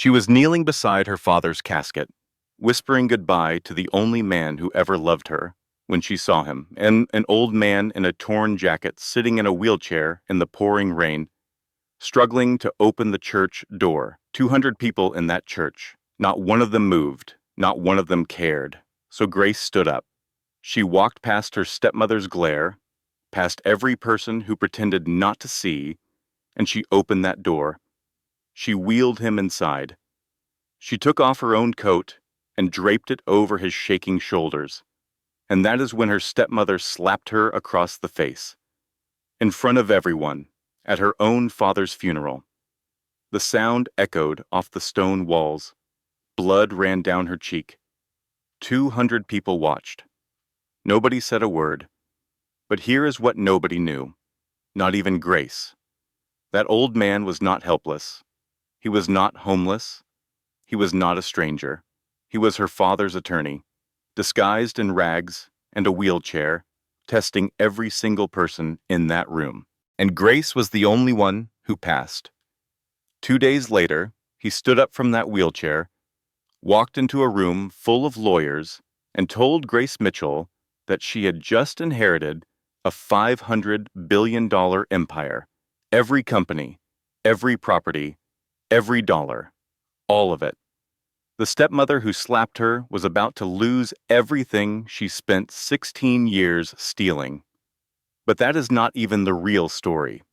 She was kneeling beside her father's casket, whispering goodbye to the only man who ever loved her when she saw him, and an old man in a torn jacket sitting in a wheelchair in the pouring rain, struggling to open the church door. 200 people in that church. Not one of them moved, not one of them cared. So Grace stood up. She walked past her stepmother's glare, past every person who pretended not to see, and she opened that door. She wheeled him inside. She took off her own coat and draped it over his shaking shoulders. And that is when her stepmother slapped her across the face. In front of everyone, at her own father's funeral. The sound echoed off the stone walls. Blood ran down her cheek. 200 people watched. Nobody said a word. But here is what nobody knew. Not even Grace. That old man was not helpless. He was not homeless. He was not a stranger. He was her father's attorney, disguised in rags and a wheelchair, testing every single person in that room. And Grace was the only one who passed. 2 days later, he stood up from that wheelchair, walked into a room full of lawyers, and told Grace Mitchell that she had just inherited a $500 billion empire. Every company, every property, every dollar, all of it. The stepmother who slapped her was about to lose everything she spent 16 years stealing. But that is not even the real story.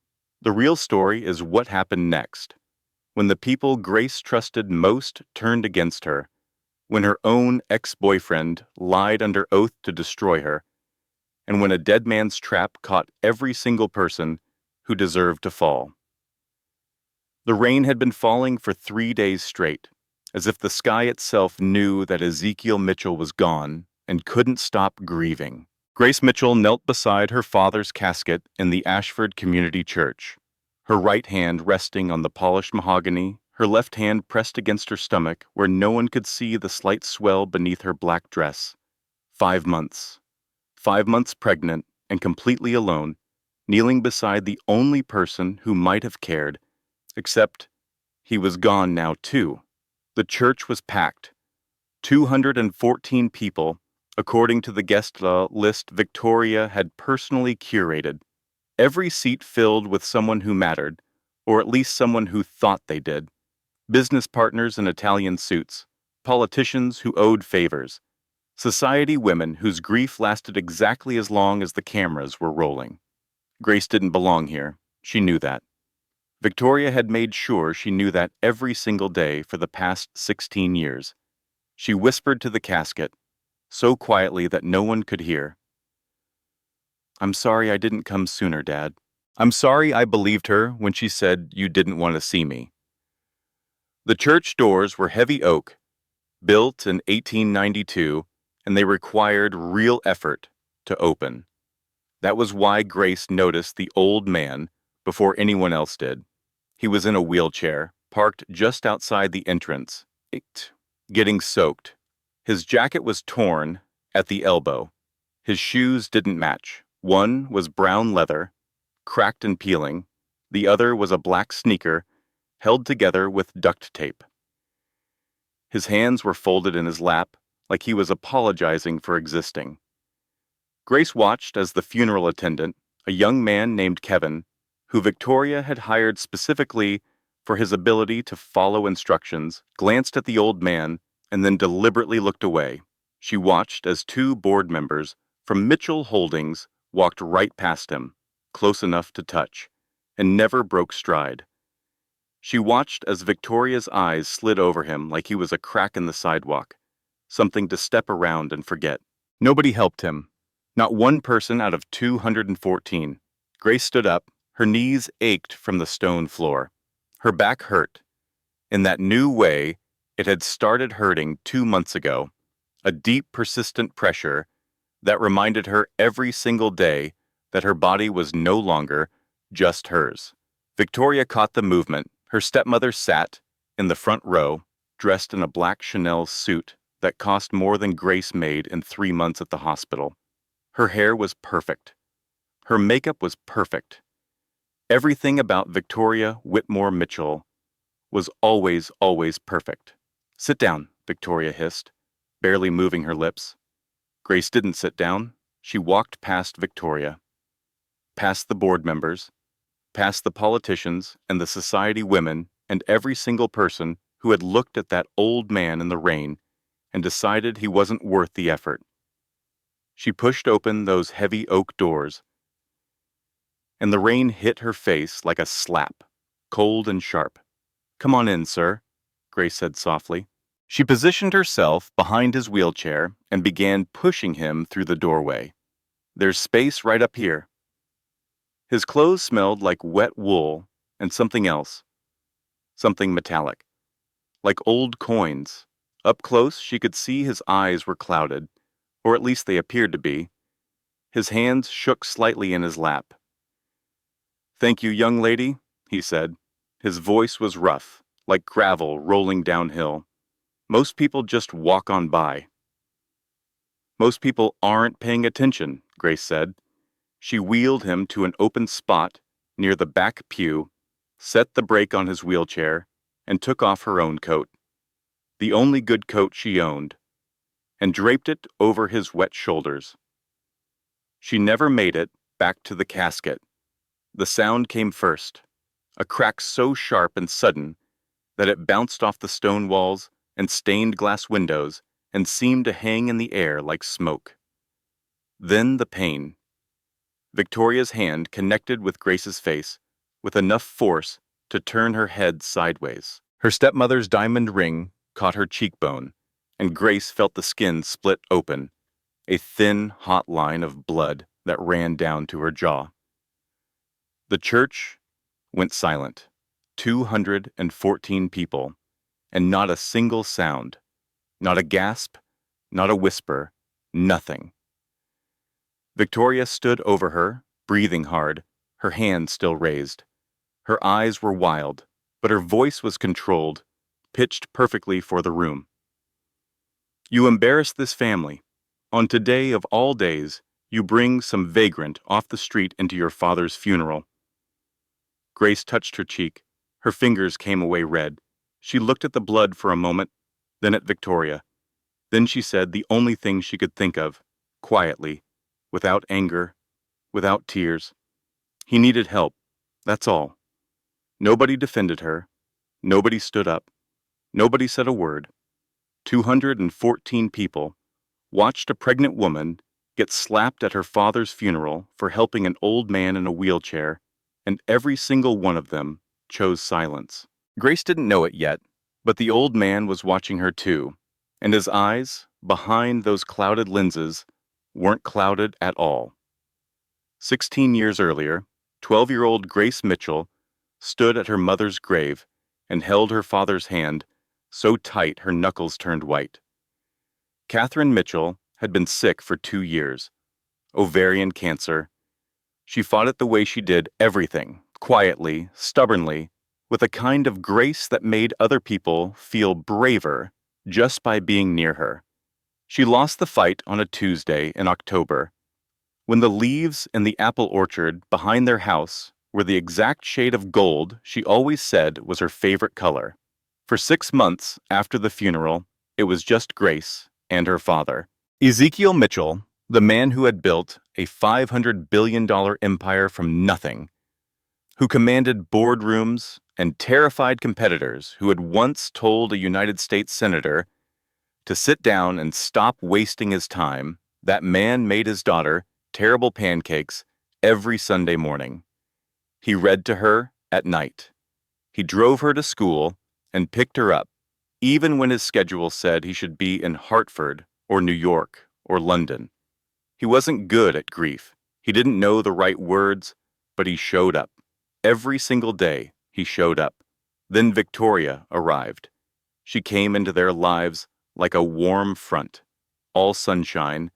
The real story is what happened next. When the people Grace trusted most turned against her, when her own ex-boyfriend lied under oath to destroy her, and when a dead man's trap caught every single person who deserved to fall. The rain had been falling for 3 days straight, as if the sky itself knew that Ezekiel Mitchell was gone and couldn't stop grieving. Grace Mitchell knelt beside her father's casket in the Ashford Community Church, her right hand resting on the polished mahogany, her left hand pressed against her stomach where no one could see the slight swell beneath her black dress. 5 months. 5 months pregnant and completely alone, kneeling beside the only person who might have cared, except he was gone now too. The church was packed. 214 people, according to the guest list Victoria had personally curated. Every seat filled with someone who mattered, or at least someone who thought they did. Business partners in Italian suits, politicians who owed favors, society women whose grief lasted exactly as long as the cameras were rolling. Grace didn't belong here. She knew that. Victoria had made sure she knew that every single day for the past 16 years. She whispered to the casket, so quietly that no one could hear. "I'm sorry I didn't come sooner, Dad. I'm sorry I believed her when she said you didn't want to see me." The church doors were heavy oak, built in 1892, and they required real effort to open. That was why Grace noticed the old man before anyone else did. He was in a wheelchair, parked just outside the entrance, getting soaked. His jacket was torn at the elbow. His shoes didn't match. One was brown leather, cracked and peeling. The other was a black sneaker, held together with duct tape. His hands were folded in his lap, like he was apologizing for existing. Grace watched as the funeral attendant, a young man named Kevin, who Victoria had hired specifically for his ability to follow instructions, glanced at the old man and then deliberately looked away. She watched as 2 board members from Mitchell Holdings walked right past him, close enough to touch, and never broke stride. She watched as Victoria's eyes slid over him like he was a crack in the sidewalk, something to step around and forget. Nobody helped him. Not one person out of 214. Grace stood up. Her knees ached from the stone floor. Her back hurt. In that new way, it had started hurting 2 months ago. A deep, persistent pressure that reminded her every single day that her body was no longer just hers. Victoria caught the movement. Her stepmother sat in the front row, dressed in a black Chanel suit that cost more than Grace made in 3 months at the hospital. Her hair was perfect. Her makeup was perfect. Everything about Victoria Whitmore Mitchell was always, always perfect. Sit down, Victoria hissed, barely moving her lips. Grace didn't sit down. She walked past Victoria, past the board members, past the politicians and the society women and every single person who had looked at that old man in the rain and decided he wasn't worth the effort. She pushed open those heavy oak doors, and the rain hit her face like a slap, cold and sharp. "Come on in, sir," Grace said softly. She positioned herself behind his wheelchair and began pushing him through the doorway. "There's space right up here." His clothes smelled like wet wool and something else, something metallic, like old coins. Up close, she could see his eyes were clouded, or at least they appeared to be. His hands shook slightly in his lap. "Thank you, young lady," he said. His voice was rough, like gravel rolling downhill. "Most people just walk on by." "Most people aren't paying attention," Grace said. She wheeled him to an open spot near the back pew, set the brake on his wheelchair, and took off her own coat, the only good coat she owned, and draped it over his wet shoulders. She never made it back to the casket. The sound came first, a crack so sharp and sudden that it bounced off the stone walls and stained glass windows and seemed to hang in the air like smoke. Then the pain. Victoria's hand connected with Grace's face with enough force to turn her head sideways. Her stepmother's diamond ring caught her cheekbone, and Grace felt the skin split open, a thin, hot line of blood that ran down to her jaw. The church went silent. 214 people, and not a single sound, not a gasp, not a whisper, nothing. Victoria stood over her, breathing hard, her hand still raised. Her eyes were wild, but her voice was controlled, pitched perfectly for the room. "You embarrass this family. On today of all days, you bring some vagrant off the street into your father's funeral." Grace touched her cheek. Her fingers came away red. She looked at the blood for a moment, then at Victoria. Then she said the only thing she could think of, quietly, without anger, without tears. He needed help, that's all. Nobody defended her. Nobody stood up. Nobody said a word. 214 people watched a pregnant woman get slapped at her father's funeral for helping an old man in a wheelchair, and every single one of them chose silence. Grace didn't know it yet, but the old man was watching her too, and his eyes, behind those clouded lenses, weren't clouded at all. 16 years earlier, 12-year-old Grace Mitchell stood at her mother's grave and held her father's hand so tight her knuckles turned white. Catherine Mitchell had been sick for 2 years, ovarian cancer. She fought it the way she did everything, quietly, stubbornly, with a kind of grace that made other people feel braver just by being near her. She lost the fight on a Tuesday in October, when the leaves in the apple orchard behind their house were the exact shade of gold she always said was her favorite color. For 6 months after the funeral, it was just Grace and her father. Ezekiel Mitchell, the man who had built a $500 billion empire from nothing, who commanded boardrooms and terrified competitors who had once told a United States senator to sit down and stop wasting his time, that man made his daughter terrible pancakes every Sunday morning. He read to her at night. He drove her to school and picked her up, even when his schedule said he should be in Hartford or New York or London. He wasn't good at grief. He didn't know the right words, but he showed up. Every single day, he showed up. Then Victoria arrived. She came into their lives like a warm front, all sunshine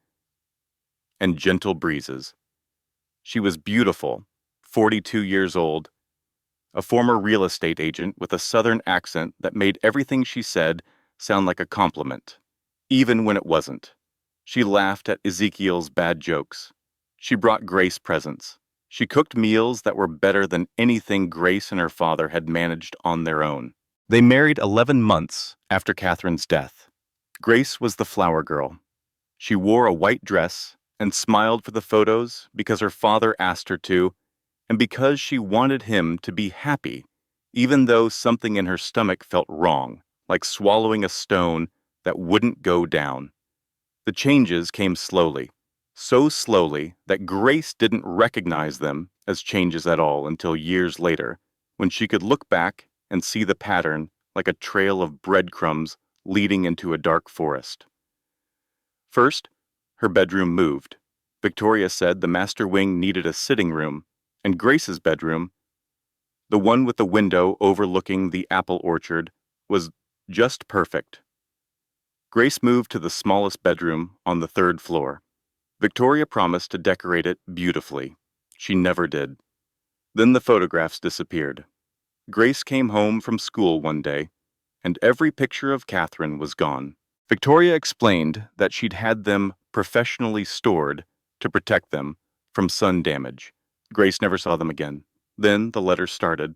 and gentle breezes. She was beautiful, 42 years old, a former real estate agent with a southern accent that made everything she said sound like a compliment, even when it wasn't. She laughed at Ezekiel's bad jokes. She brought Grace presents. She cooked meals that were better than anything Grace and her father had managed on their own. They married 11 months after Catherine's death. Grace was the flower girl. She wore a white dress and smiled for the photos because her father asked her to, and because she wanted him to be happy, even though something in her stomach felt wrong, like swallowing a stone that wouldn't go down. The changes came slowly, so slowly that Grace didn't recognize them as changes at all until years later, when she could look back and see the pattern like a trail of breadcrumbs leading into a dark forest. First, her bedroom moved. Victoria said the master wing needed a sitting room, and Grace's bedroom, the one with the window overlooking the apple orchard, was just perfect. Grace moved to the smallest bedroom on the third floor. Victoria promised to decorate it beautifully. She never did. Then the photographs disappeared. Grace came home from school one day, and every picture of Catherine was gone. Victoria explained that she'd had them professionally stored to protect them from sun damage. Grace never saw them again. Then the letters started.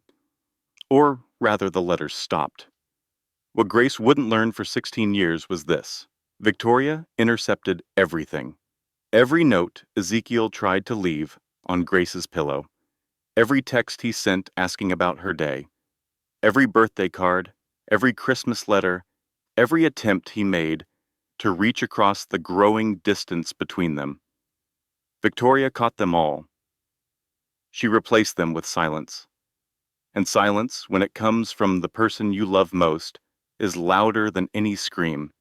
Or rather, the letters stopped. What Grace wouldn't learn for 16 years was this. Victoria intercepted everything. Every note Ezekiel tried to leave on Grace's pillow. Every text he sent asking about her day. Every birthday card. Every Christmas letter. Every attempt he made to reach across the growing distance between them. Victoria caught them all. She replaced them with silence. And silence, when it comes from the person you love most, is louder than any scream.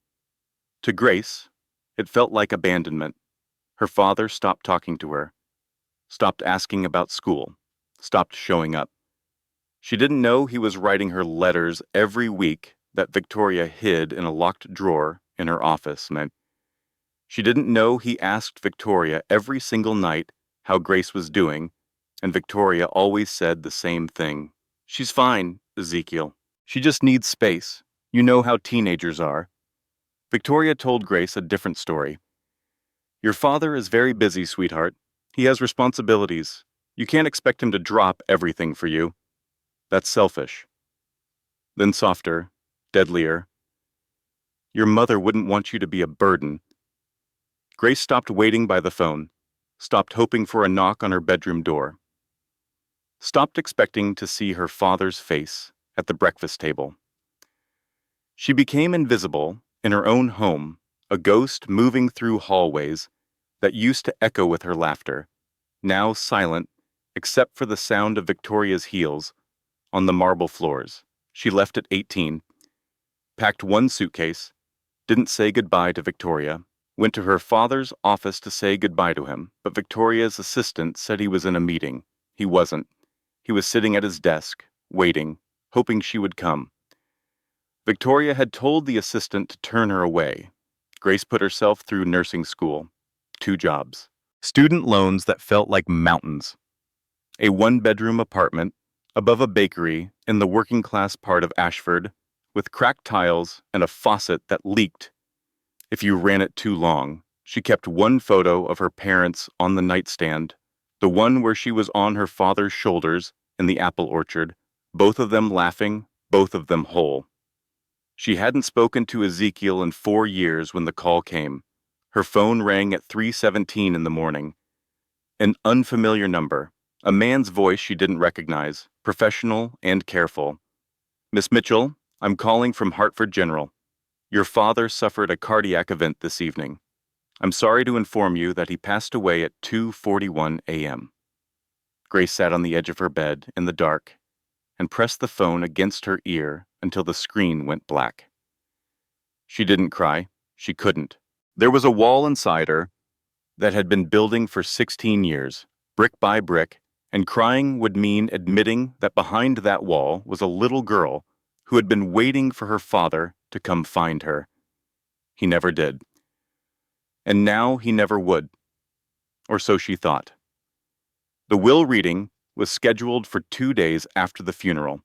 To Grace, it felt like abandonment. Her father stopped talking to her, stopped asking about school, stopped showing up. She didn't know he was writing her letters every week that Victoria hid in a locked drawer in her office. She didn't know he asked Victoria every single night how Grace was doing, and Victoria always said the same thing. "She's fine, Ezekiel. She just needs space. You know how teenagers are." Victoria told Grace a different story. "Your father is very busy, sweetheart. He has responsibilities. You can't expect him to drop everything for you. That's selfish." Then softer, deadlier. "Your mother wouldn't want you to be a burden." Grace stopped waiting by the phone, stopped hoping for a knock on her bedroom door, stopped expecting to see her father's face at the breakfast table. She became invisible in her own home, a ghost moving through hallways that used to echo with her laughter, now silent except for the sound of Victoria's heels on the marble floors. She left at 18, packed one suitcase, didn't say goodbye to Victoria, went to her father's office to say goodbye to him, but Victoria's assistant said he was in a meeting. He wasn't. He was sitting at his desk, waiting, hoping she would come. Victoria had told the assistant to turn her away. Grace put herself through nursing school, 2 jobs, student loans that felt like mountains, a one-bedroom apartment above a bakery in the working-class part of Ashford, with cracked tiles and a faucet that leaked if you ran it too long. She kept one photo of her parents on the nightstand, the one where she was on her father's shoulders in the apple orchard, both of them laughing, both of them whole. She hadn't spoken to Ezekiel in 4 years when the call came. Her phone rang at 3:17 in the morning. An unfamiliar number, a man's voice she didn't recognize, professional and careful. "Miss Mitchell, I'm calling from Hartford General. Your father suffered a cardiac event this evening. I'm sorry to inform you that he passed away at 2:41 a.m. Grace sat on the edge of her bed in the dark and pressed the phone against her ear until the screen went black. She didn't cry. She couldn't. There was a wall inside her that had been building for 16 years, brick by brick, and crying would mean admitting that behind that wall was a little girl who had been waiting for her father to come find her. He never did. And now he never would. Or so she thought. The will reading was scheduled for 2 days after the funeral.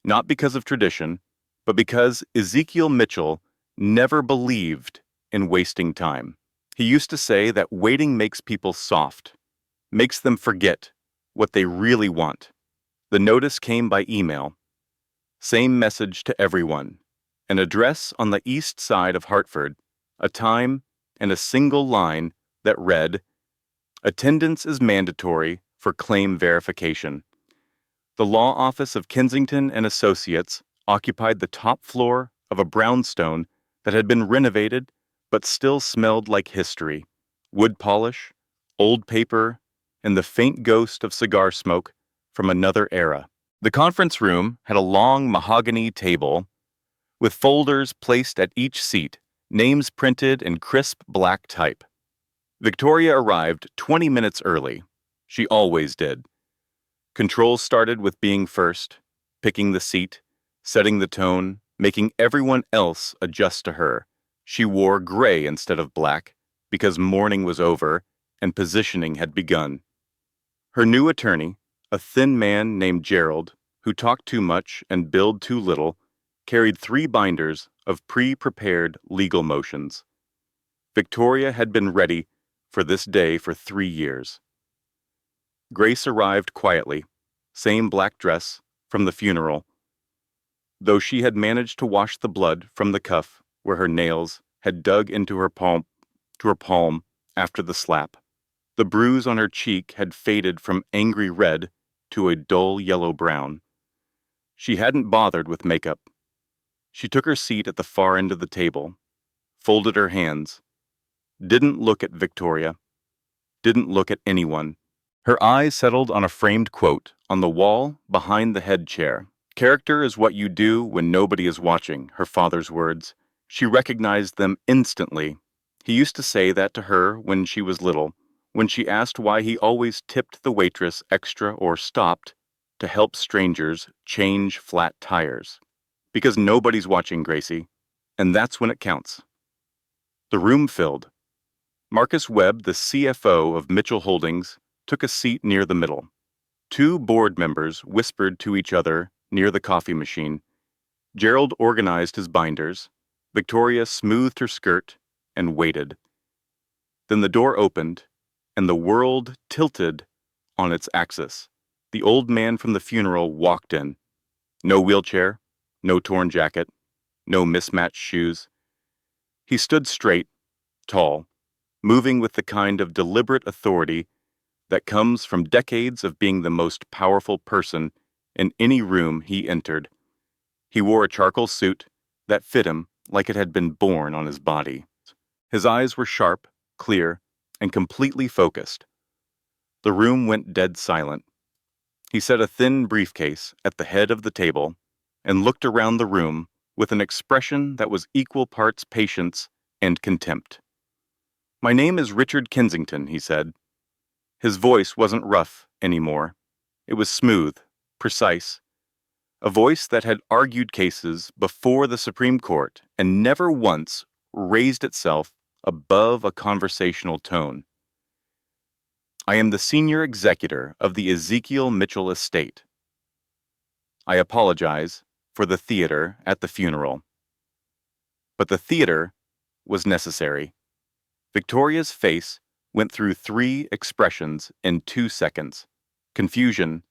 Not because of tradition, but because Ezekiel Mitchell never believed in wasting time. He used to say that waiting makes people soft, makes them forget what they really want. The notice came by email. Same message to everyone. An address on the east side of Hartford, a time, and a single line that read, "Attendance is mandatory for claim verification." The law office of Kensington and Associates occupied the top floor of a brownstone that had been renovated but still smelled like history, wood polish, old paper, and the faint ghost of cigar smoke from another era. The conference room had a long mahogany table with folders placed at each seat, names printed in crisp black type. Victoria arrived 20 minutes early. She always did. Controls started with being first, picking the seat, setting the tone, making everyone else adjust to her. She wore gray instead of black because morning was over and positioning had begun. Her new attorney, a thin man named Gerald, who talked too much and billed too little, carried 3 binders of pre-prepared legal motions. Victoria had been ready for this day for 3 years. Grace arrived quietly, same black dress from the funeral, though she had managed to wash the blood from the cuff where her nails had dug into her palm after the slap. The bruise on her cheek had faded from angry red to a dull yellow-brown. She hadn't bothered with makeup. She took her seat at the far end of the table, folded her hands, didn't look at Victoria, didn't look at anyone. Her eyes settled on a framed quote on the wall behind the head chair. "Character is what you do when nobody is watching," her father's words. She recognized them instantly. He used to say that to her when she was little, when she asked why he always tipped the waitress extra or stopped to help strangers change flat tires. "Because nobody's watching, Gracie, and that's when it counts." The room filled. Marcus Webb, the CFO of Mitchell Holdings, took a seat near the middle. 2 board members whispered to each other near the coffee machine. Gerald organized his binders. Victoria smoothed her skirt and waited. Then the door opened, and the world tilted on its axis. The old man from the funeral walked in. No wheelchair, no torn jacket, no mismatched shoes. He stood straight, tall, moving with the kind of deliberate authority that comes from decades of being the most powerful person in any room he entered. He wore a charcoal suit that fit him like it had been born on his body. His eyes were sharp, clear, and completely focused. The room went dead silent. He set a thin briefcase at the head of the table and looked around the room with an expression that was equal parts patience and contempt. "My name is Richard Kensington," he said. His voice wasn't rough anymore. It was smooth, precise. A voice that had argued cases before the Supreme Court and never once raised itself above a conversational tone. "I am the senior executor of the Ezekiel Mitchell estate. I apologize for the theater at the funeral." But the theater was necessary. Victoria's face went through 3 expressions in 2 seconds. Confusion,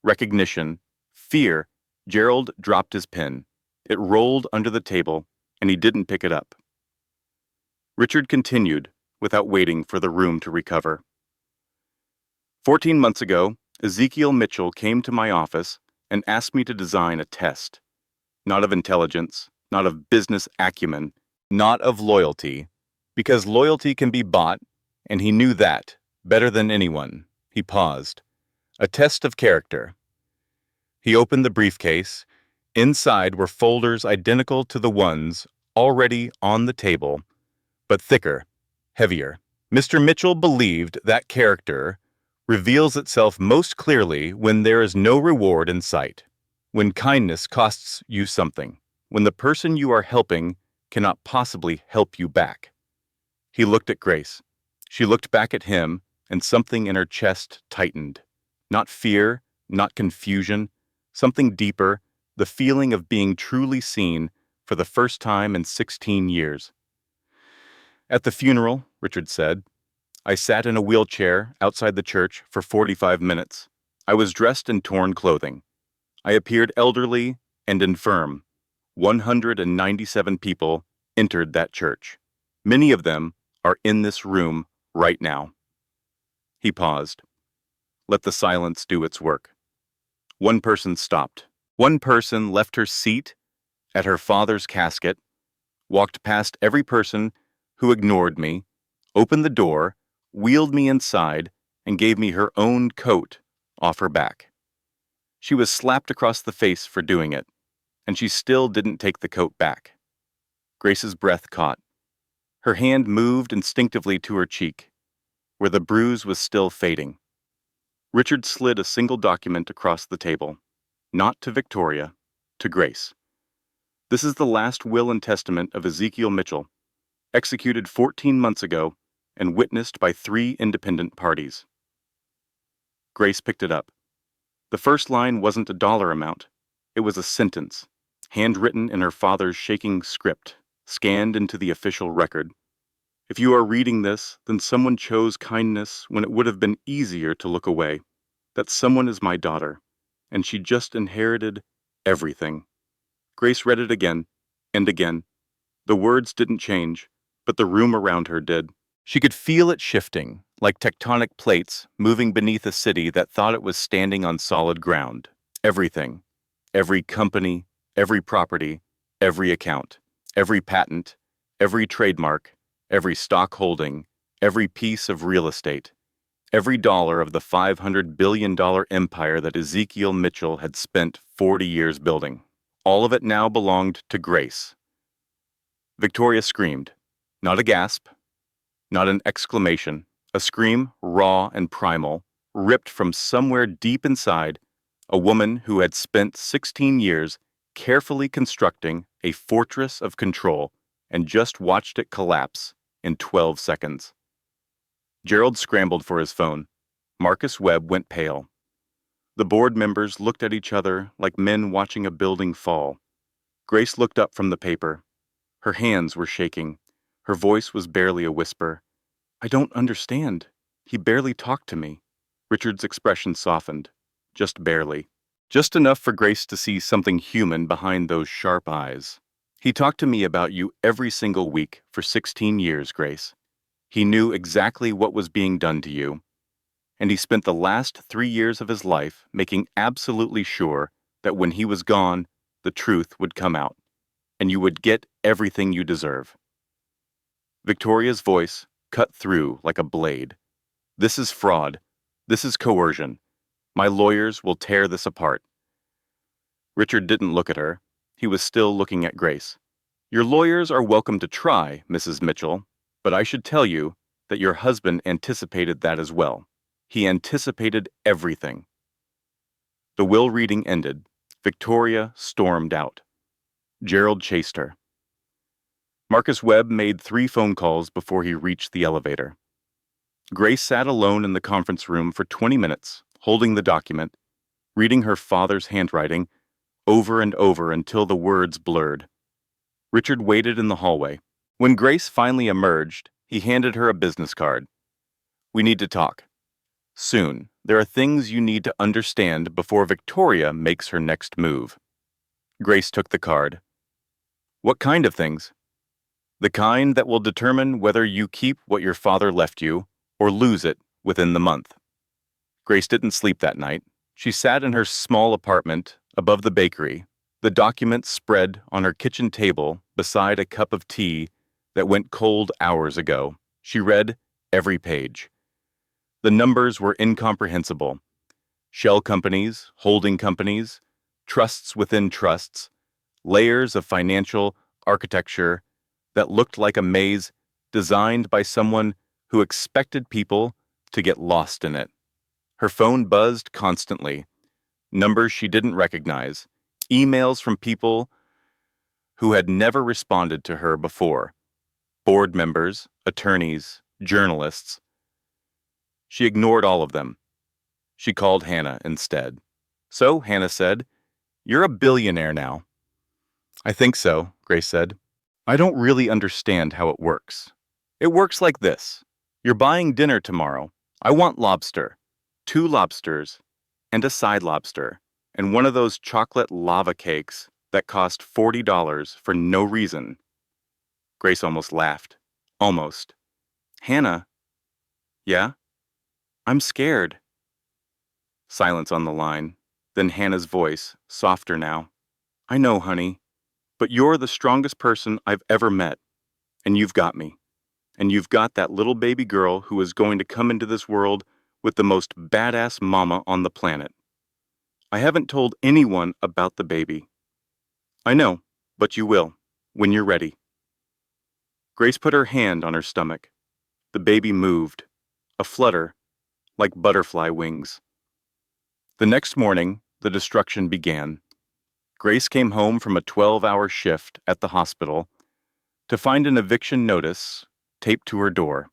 recognition, fear. Gerald dropped his pen. It rolled under the table, and he didn't pick it up. Richard continued, without waiting for the room to recover. 14 months ago, Ezekiel Mitchell came to my office and asked me to design a test. Not of intelligence, not of business acumen, not of loyalty, because loyalty can be bought, and he knew that better than anyone. He paused. A test of character. He opened the briefcase. Inside were folders identical to the ones already on the table, but thicker, heavier. Mr. Mitchell believed that character reveals itself most clearly when there is no reward in sight, when kindness costs you something, when the person you are helping cannot possibly help you back. He looked at Grace. She looked back at him, and something in her chest tightened. Not fear, not confusion, something deeper, the feeling of being truly seen for the first time in 16 years. "At the funeral," Richard said, "I sat in a wheelchair outside the church for 45 minutes. I was dressed in torn clothing. I appeared elderly and infirm. 197 people entered that church. Many of them are in this room right now. He paused. Let the silence do its work. One person stopped. One person left her seat at her father's casket, walked past every person who ignored me, opened the door, wheeled me inside, and gave me her own coat off her back. She was slapped across the face for doing it, and she still didn't take the coat back. Grace's breath caught. Her hand moved instinctively to her cheek, where the bruise was still fading. Richard slid a single document across the table, not to Victoria, to Grace. This is the last will and testament of Ezekiel Mitchell, executed 14 months ago and witnessed by 3 independent parties. Grace picked it up. The first line wasn't a dollar amount. It was a sentence, handwritten in her father's shaking script, scanned into the official record. If you are reading this, then someone chose kindness when it would have been easier to look away. That someone is my daughter, and she just inherited everything. Grace read it again and again. The words didn't change, but the room around her did. She could feel it shifting, like tectonic plates moving beneath a city that thought it was standing on solid ground. Everything. Every company, every property, every account, every patent, every trademark, every stock holding, every piece of real estate, every dollar of the $500 billion empire that Ezekiel Mitchell had spent 40 years building. All of it now belonged to Grace. Victoria screamed. Not a gasp, not an exclamation, a scream raw and primal, ripped from somewhere deep inside, a woman who had spent 16 years carefully constructing a fortress of control and just watched it collapse in 12 seconds. Gerald scrambled for his phone. Marcus Webb went pale. The board members looked at each other like men watching a building fall. Grace looked up from the paper. Her hands were shaking. Her voice was barely a whisper. I don't understand. He barely talked to me. Richard's expression softened. Just barely. Just enough for Grace to see something human behind those sharp eyes. He talked to me about you every single week for 16 years, Grace. He knew exactly what was being done to you. And he spent the last 3 years of his life making absolutely sure that when he was gone, the truth would come out, and you would get everything you deserve. Victoria's voice cut through like a blade. This is fraud. This is coercion. My lawyers will tear this apart. Richard didn't look at her. He was still looking at Grace. Your lawyers are welcome to try, Mrs. Mitchell, but I should tell you that your husband anticipated that as well. He anticipated everything. The will reading ended. Victoria stormed out. Gerald chased her. Marcus Webb made 3 phone calls before he reached the elevator. Grace sat alone in the conference room for 20 minutes, holding the document, reading her father's handwriting over and over until the words blurred. Richard waited in the hallway. When Grace finally emerged, he handed her a business card. We need to talk. Soon. There are things you need to understand before Victoria makes her next move. Grace took the card. What kind of things? The kind that will determine whether you keep what your father left you or lose it within the month. Grace didn't sleep that night. She sat in her small apartment above the bakery, the document spread on her kitchen table beside a cup of tea that went cold hours ago. She read every page. The numbers were incomprehensible. Shell companies, holding companies, trusts within trusts, layers of financial architecture that looked like a maze designed by someone who expected people to get lost in it. Her phone buzzed constantly. Numbers she didn't recognize. Emails from people who had never responded to her before. Board members, attorneys, journalists. She ignored all of them. She called Hannah instead. So, Hannah said, "You're a billionaire now." "I think so," Grace said. "I don't really understand how it works. It works like this. You're buying dinner tomorrow. I want lobster. 2 lobsters, and a side lobster, and one of those chocolate lava cakes that cost $40 for no reason. Grace almost laughed. Almost. Hannah? Yeah? I'm scared. Silence on the line. Then Hannah's voice, softer now. I know, honey, but you're the strongest person I've ever met, and you've got me. And you've got that little baby girl who is going to come into this world with the most badass mama on the planet. I haven't told anyone about the baby. I know, but you will, when you're ready. Grace put her hand on her stomach. The baby moved, a flutter, like butterfly wings. The next morning, the destruction began. Grace came home from a 12-hour shift at the hospital to find an eviction notice taped to her door.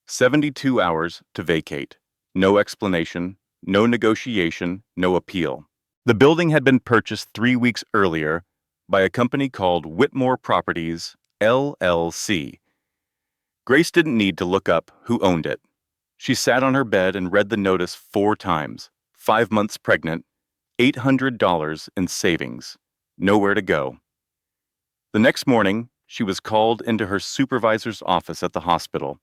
72 hours to vacate. No explanation, no negotiation, no appeal. The building had been purchased 3 weeks earlier by a company called Whitmore Properties, LLC. Grace didn't need to look up who owned it. She sat on her bed and read the notice 4 times. 5 months pregnant, $800 in savings. Nowhere to go. The next morning, she was called into her supervisor's office at the hospital.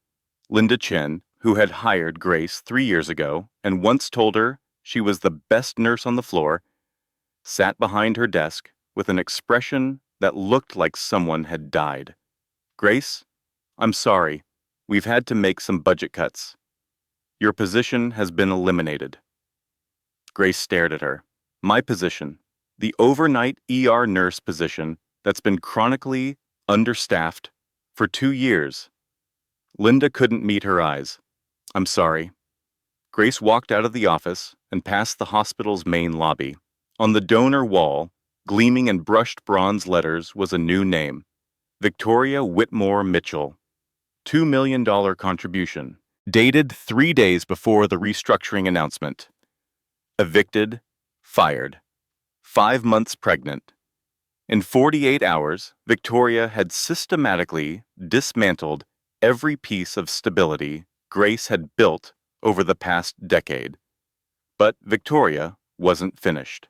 Linda Chen, who had hired Grace 3 years ago and once told her she was the best nurse on the floor, sat behind her desk with an expression that looked like someone had died. Grace, I'm sorry. We've had to make some budget cuts. Your position has been eliminated. Grace stared at her. My position, the overnight ER nurse position that's been chronically understaffed for 2 years. Linda couldn't meet her eyes. I'm sorry. Grace walked out of the office and past the hospital's main lobby. On the donor wall, gleaming in brushed bronze letters, was a new name. Victoria Whitmore Mitchell. $2 million contribution. Dated 3 days before the restructuring announcement. Evicted. Fired. 5 months pregnant. In 48 hours, Victoria had systematically dismantled every piece of stability Grace had built over the past decade. But Victoria wasn't finished.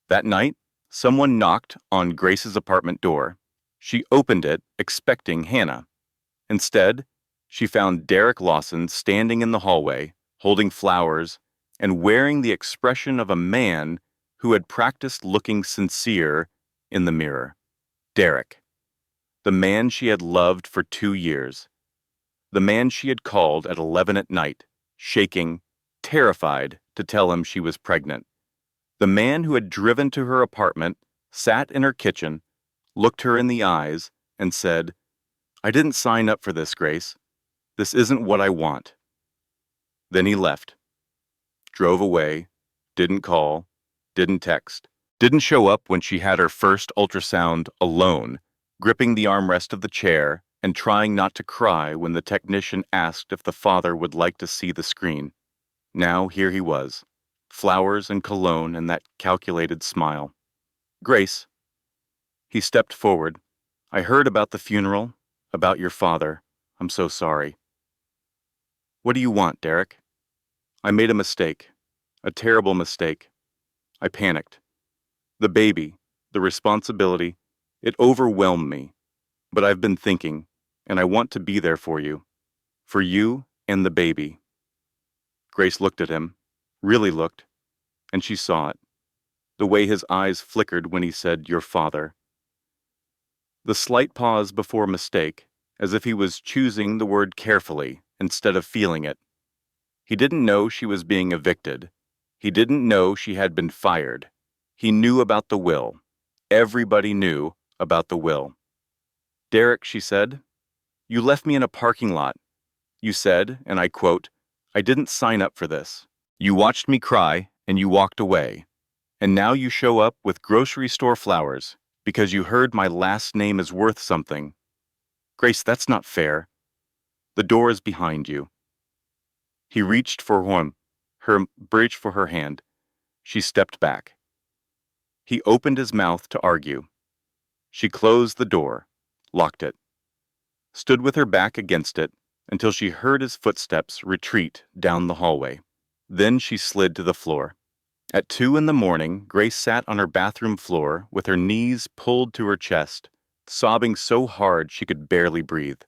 That night, someone knocked on Grace's apartment door. She opened it, expecting Hannah. Instead, she found Derek Lawson standing in the hallway, holding flowers, and wearing the expression of a man who had practiced looking sincere in the mirror. Derek, the man she had loved for 2 years. The man she had called at 11 at night, shaking, terrified to tell him she was pregnant. The man who had driven to her apartment, sat in her kitchen, looked her in the eyes, and said, I didn't sign up for this, Grace. This isn't what I want. Then he left. Drove away, didn't call, didn't text, didn't show up when she had her first ultrasound alone, gripping the armrest of the chair and trying not to cry when the technician asked if the father would like to see the screen. Now here he was, flowers and cologne and that calculated smile. Grace. He stepped forward. I heard about the funeral, about your father. I'm so sorry. What do you want, Derek? I made a mistake, a terrible mistake. I panicked. The baby, the responsibility, it overwhelmed me. But I've been thinking, and I want to be there for you and the baby. Grace looked at him, really looked, and she saw it. The way his eyes flickered when he said, your father. The slight pause before mistake, as if he was choosing the word carefully instead of feeling it. He didn't know she was being evicted. He didn't know she had been fired. He knew about the will. Everybody knew about the will. Derek, she said, you left me in a parking lot. You said, and I quote, I didn't sign up for this. You watched me cry, and you walked away. And now you show up with grocery store flowers because you heard my last name is worth something. Grace, that's not fair. The door is behind you. He reached for reached for her hand. She stepped back. He opened his mouth to argue. She closed the door, locked it, stood with her back against it until she heard his footsteps retreat down the hallway. Then she slid to the floor. At 2 in the morning, Grace sat on her bathroom floor with her knees pulled to her chest, sobbing so hard she could barely breathe.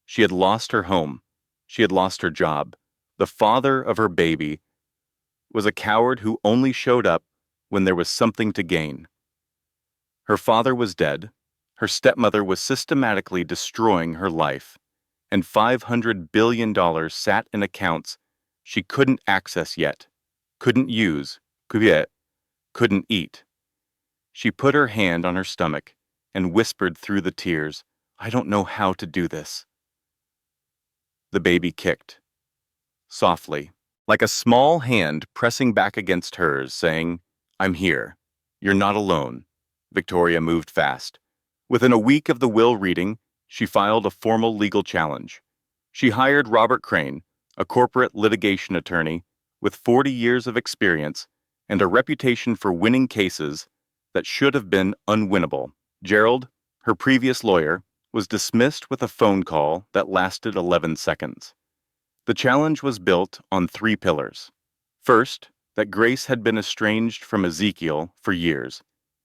She had lost her home. She had lost her job. The father of her baby was a coward who only showed up when there was something to gain. Her father was dead. Her stepmother was systematically destroying her life, and $500 billion sat in accounts she couldn't access yet, couldn't use, couldn't eat. She put her hand on her stomach and whispered through the tears, "I don't know how to do this." The baby kicked, softly, like a small hand pressing back against hers, saying, "I'm here. You're not alone." Victoria moved fast. Within a week of the will reading, she filed a formal legal challenge. She hired Robert Crane, a corporate litigation attorney with 40 years of experience and a reputation for winning cases that should have been unwinnable. Gerald, her previous lawyer, was dismissed with a phone call that lasted 11 seconds. The challenge was built on 3 pillars. First, that Grace had been estranged from Ezekiel for years,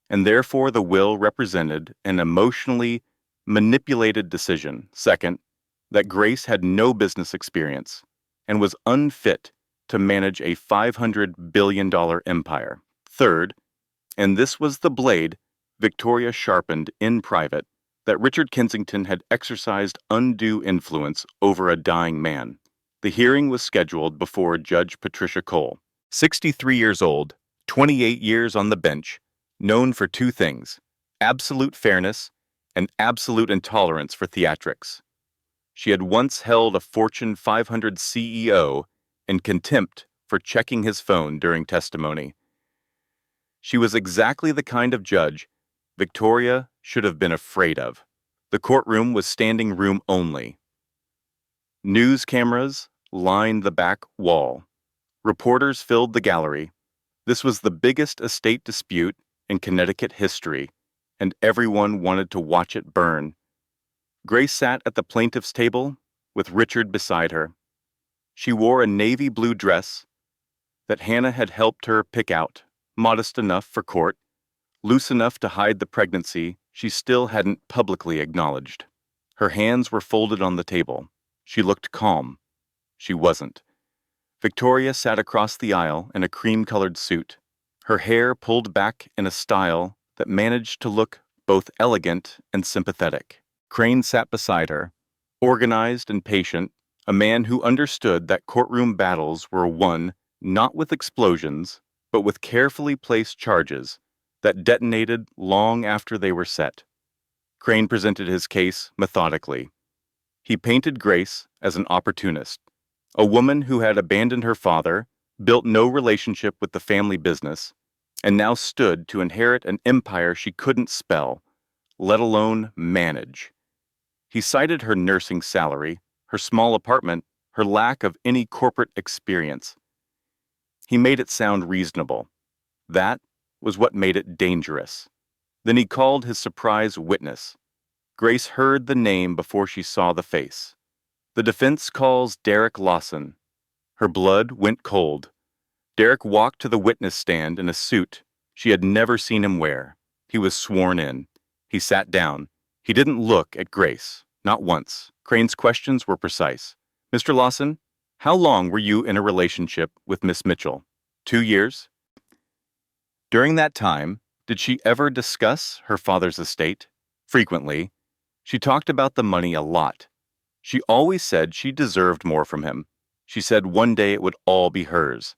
and therefore the will represented an emotionally manipulated decision. Second, that Grace had no business experience and was unfit to manage a $500 billion empire. Third, and this was the blade Victoria sharpened in private, that Richard Kensington had exercised undue influence over a dying man. The hearing was scheduled before Judge Patricia Cole, 63 years old, 28 years on the bench, known for 2 things: absolute fairness and absolute intolerance for theatrics. She had once held a Fortune 500 CEO in contempt for checking his phone during testimony. She was exactly the kind of judge Victoria should have been afraid of. The courtroom was standing room only. News cameras lined the back wall. Reporters filled the gallery. This was the biggest estate dispute in Connecticut history, and everyone wanted to watch it burn. Grace sat at the plaintiff's table with Richard beside her. She wore a navy blue dress that Hannah had helped her pick out, modest enough for court, loose enough to hide the pregnancy she still hadn't publicly acknowledged. Her hands were folded on the table. She looked calm. She wasn't. Victoria sat across the aisle in a cream-colored suit, her hair pulled back in a style that managed to look both elegant and sympathetic. Crane sat beside her, organized and patient, a man who understood that courtroom battles were won not with explosions, but with carefully placed charges that detonated long after they were set. Crane presented his case methodically. He painted Grace as an opportunist, a woman who had abandoned her father, built no relationship with the family business, and now stood to inherit an empire she couldn't spell, let alone manage. He cited her nursing salary, her small apartment, her lack of any corporate experience. He made it sound reasonable. That was what made it dangerous. Then he called his surprise witness. Grace heard the name before she saw the face. The defense calls Derek Lawson. Her blood went cold. Derek walked to the witness stand in a suit she had never seen him wear. He was sworn in. He sat down. He didn't look at Grace, not once. Crane's questions were precise. "Mr. Lawson, how long were you in a relationship with Miss Mitchell?" 2 years. During that time, did she ever discuss her father's estate? Frequently. She talked about the money a lot. She always said she deserved more from him. She said one day it would all be hers.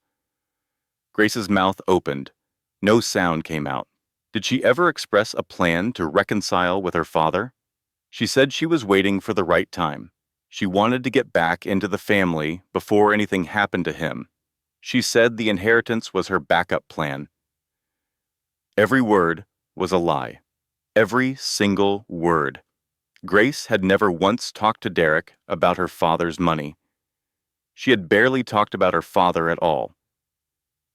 Grace's mouth opened. No sound came out. Did she ever express a plan to reconcile with her father? She said she was waiting for the right time. She wanted to get back into the family before anything happened to him. She said the inheritance was her backup plan. Every word was a lie. Every single word. Grace had never once talked to Derek about her father's money. She had barely talked about her father at all,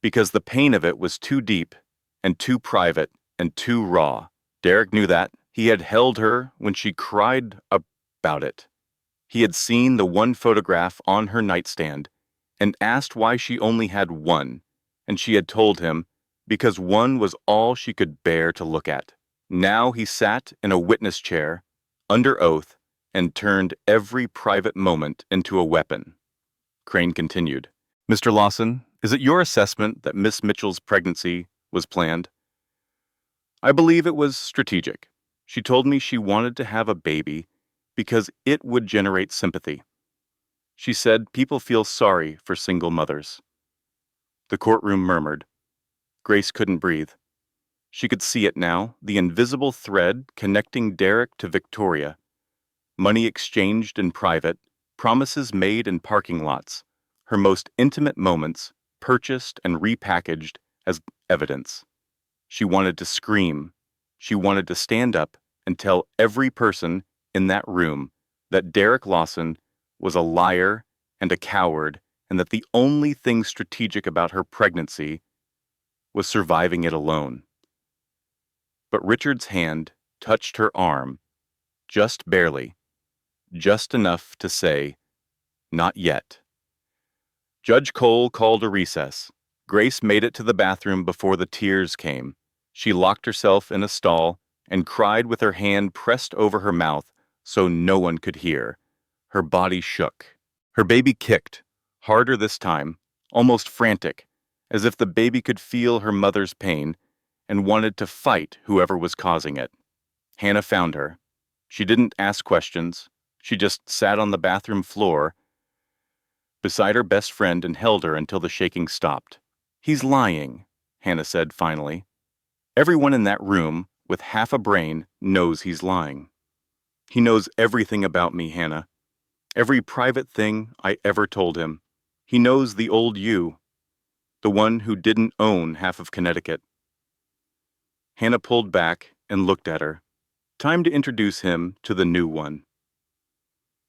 because the pain of it was too deep and too private and too raw. Derek knew that. He had held her when she cried about it. He had seen the one photograph on her nightstand and asked why she only had one, and she had told him, because one was all she could bear to look at. Now he sat in a witness chair, under oath, and turned every private moment into a weapon. Crane continued, Mr. Lawson, is it your assessment that Miss Mitchell's pregnancy was planned? I believe it was strategic. She told me she wanted to have a baby because it would generate sympathy. She said people feel sorry for single mothers. The courtroom murmured. Grace couldn't breathe. She could see it now, the invisible thread connecting Derek to Victoria. Money exchanged in private, promises made in parking lots, her most intimate moments purchased and repackaged as evidence. She wanted to scream. She wanted to stand up and tell every person in that room that Derek Lawson was a liar and a coward, and that the only thing strategic about her pregnancy was surviving it alone. But Richard's hand touched her arm, just barely, just enough to say, not yet. Judge Cole called a recess. Grace made it to the bathroom before the tears came. She locked herself in a stall and cried with her hand pressed over her mouth so no one could hear. Her body shook. Her baby kicked, harder this time, almost frantic, as if the baby could feel her mother's pain and wanted to fight whoever was causing it. Hannah found her. She didn't ask questions. She just sat on the bathroom floor beside her best friend and held her until the shaking stopped. He's lying, Hannah said finally. Everyone in that room with half a brain knows he's lying. He knows everything about me, Hannah. Every private thing I ever told him. He knows the old you, the one who didn't own half of Connecticut. Hannah pulled back and looked at her. Time to introduce him to the new one.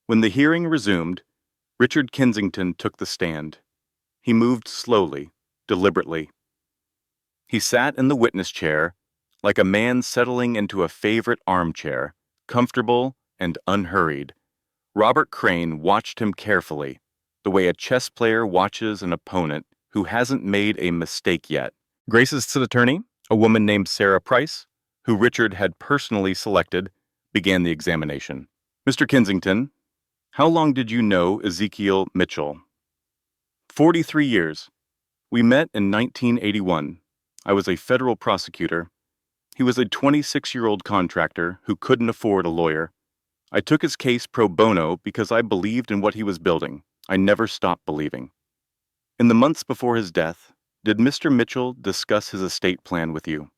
When the hearing resumed, Richard Kensington took the stand. He moved slowly, deliberately. He sat in the witness chair like a man settling into a favorite armchair, comfortable and unhurried. Robert Crane watched him carefully, the way a chess player watches an opponent who hasn't made a mistake yet. Grace's attorney, a woman named Sarah Price, who Richard had personally selected, began the examination. Mr. Kensington, how long did you know Ezekiel Mitchell? 43 years. We met in 1981. I was a federal prosecutor. He was a 26-year-old contractor who couldn't afford a lawyer. I took his case pro bono because I believed in what he was building. I never stopped believing. In the months before his death, did Mr. Mitchell discuss his estate plan with you?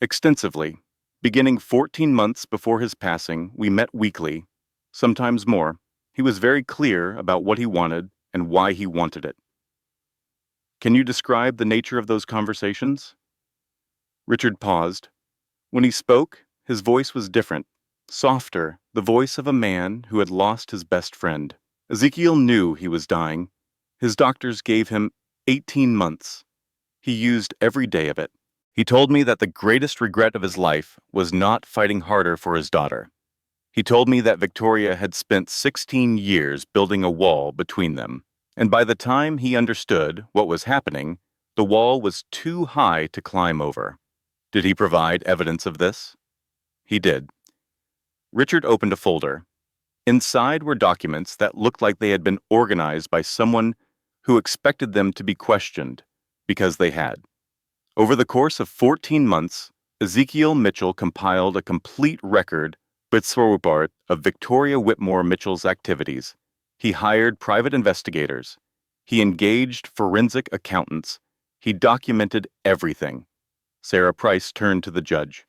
Extensively. Beginning 14 months before his passing, we met weekly, sometimes more. He was very clear about what he wanted and why he wanted it. Can you describe the nature of those conversations? Richard paused. When he spoke, his voice was different, softer, the voice of a man who had lost his best friend. Ezekiel knew he was dying. His doctors gave him 18 months. He used every day of it. He told me that the greatest regret of his life was not fighting harder for his daughter. He told me that Victoria had spent 16 years building a wall between them, and by the time he understood what was happening, the wall was too high to climb over. Did he provide evidence of this? He did. Richard opened a folder. Inside were documents that looked like they had been organized by someone who expected them to be questioned, because they had. Over the course of 14 months, Ezekiel Mitchell compiled a complete record of Victoria Whitmore Mitchell's activities. He hired private investigators. He engaged forensic accountants. He documented everything. Sarah Price turned to the judge.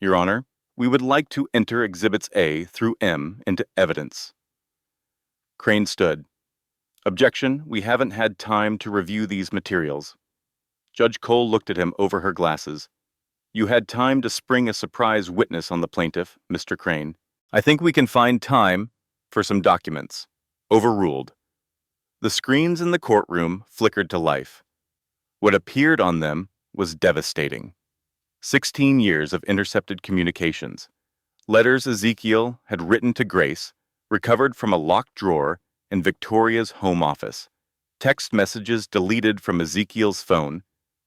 Your Honor, we would like to enter Exhibits A through M into evidence. Crane stood. Objection, we haven't had time to review these materials. Judge Cole looked at him over her glasses. You had time to spring a surprise witness on the plaintiff, Mr. Crane. I think we can find time for some documents. Overruled. The screens in the courtroom flickered to life. What appeared on them was devastating. 16 years of intercepted communications. Letters Ezekiel had written to Grace, recovered from a locked drawer in Victoria's home office. text messages deleted from Ezekiel's phone,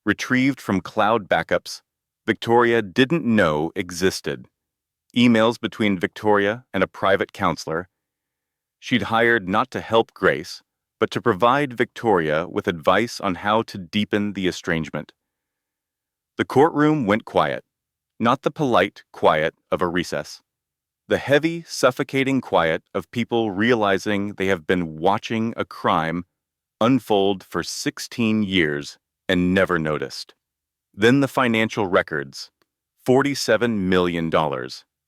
retrieved from cloud backups Victoria didn't know existed, emails between Victoria and a private counselor she'd hired not to help Grace, but to provide Victoria with advice on how to deepen the estrangement. The courtroom went quiet, not the polite quiet of a recess. The heavy, suffocating quiet of people realizing they have been watching a crime unfold for 16 years and never noticed. Then the financial records, $47 million,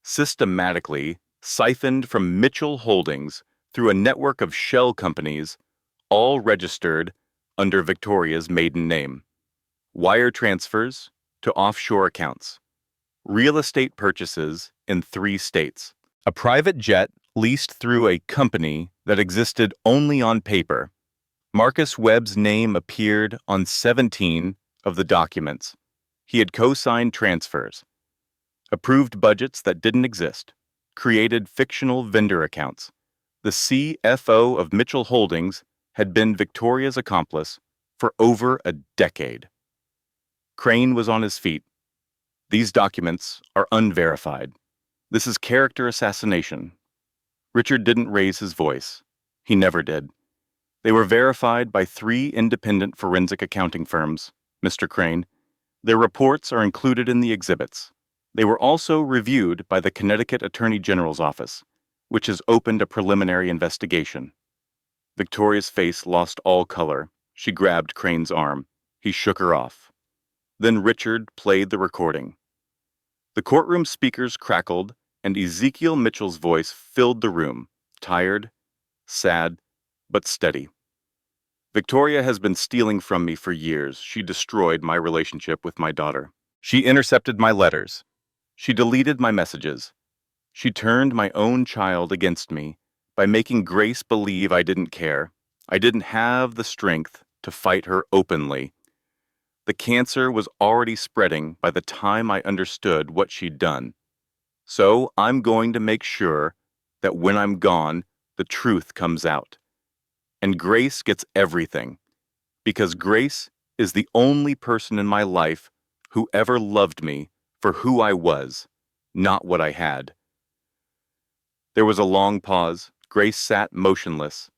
systematically siphoned from Mitchell Holdings through a network of shell companies, all registered under Victoria's maiden name. Wire transfers to offshore accounts. Real estate purchases in 3 states. A private jet leased through a company that existed only on paper. Marcus Webb's name appeared on 17 of the documents. He had co-signed transfers, approved budgets that didn't exist, created fictional vendor accounts. The CFO of Mitchell Holdings had been Victoria's accomplice for over a decade. Crane was on his feet. These documents are unverified. This is character assassination. Richard didn't raise his voice. He never did. They were verified by 3 independent forensic accounting firms, Mr. Crane. Their reports are included in the exhibits. They were also reviewed by the Connecticut Attorney General's office, which has opened a preliminary investigation. Victoria's face lost all color. She grabbed Crane's arm. He shook her off. Then Richard played the recording. The courtroom speakers crackled, and Ezekiel Mitchell's voice filled the room, tired, sad, but steady. Victoria has been stealing from me for years. She destroyed my relationship with my daughter. She intercepted my letters. She deleted my messages. She turned my own child against me by making Grace believe I didn't care. I didn't have the strength to fight her openly. The cancer was already spreading by the time I understood what she'd done. So I'm going to make sure that when I'm gone, the truth comes out. And Grace gets everything, because Grace is the only person in my life who ever loved me for who I was, not what I had. There was a long pause. Grace sat motionless,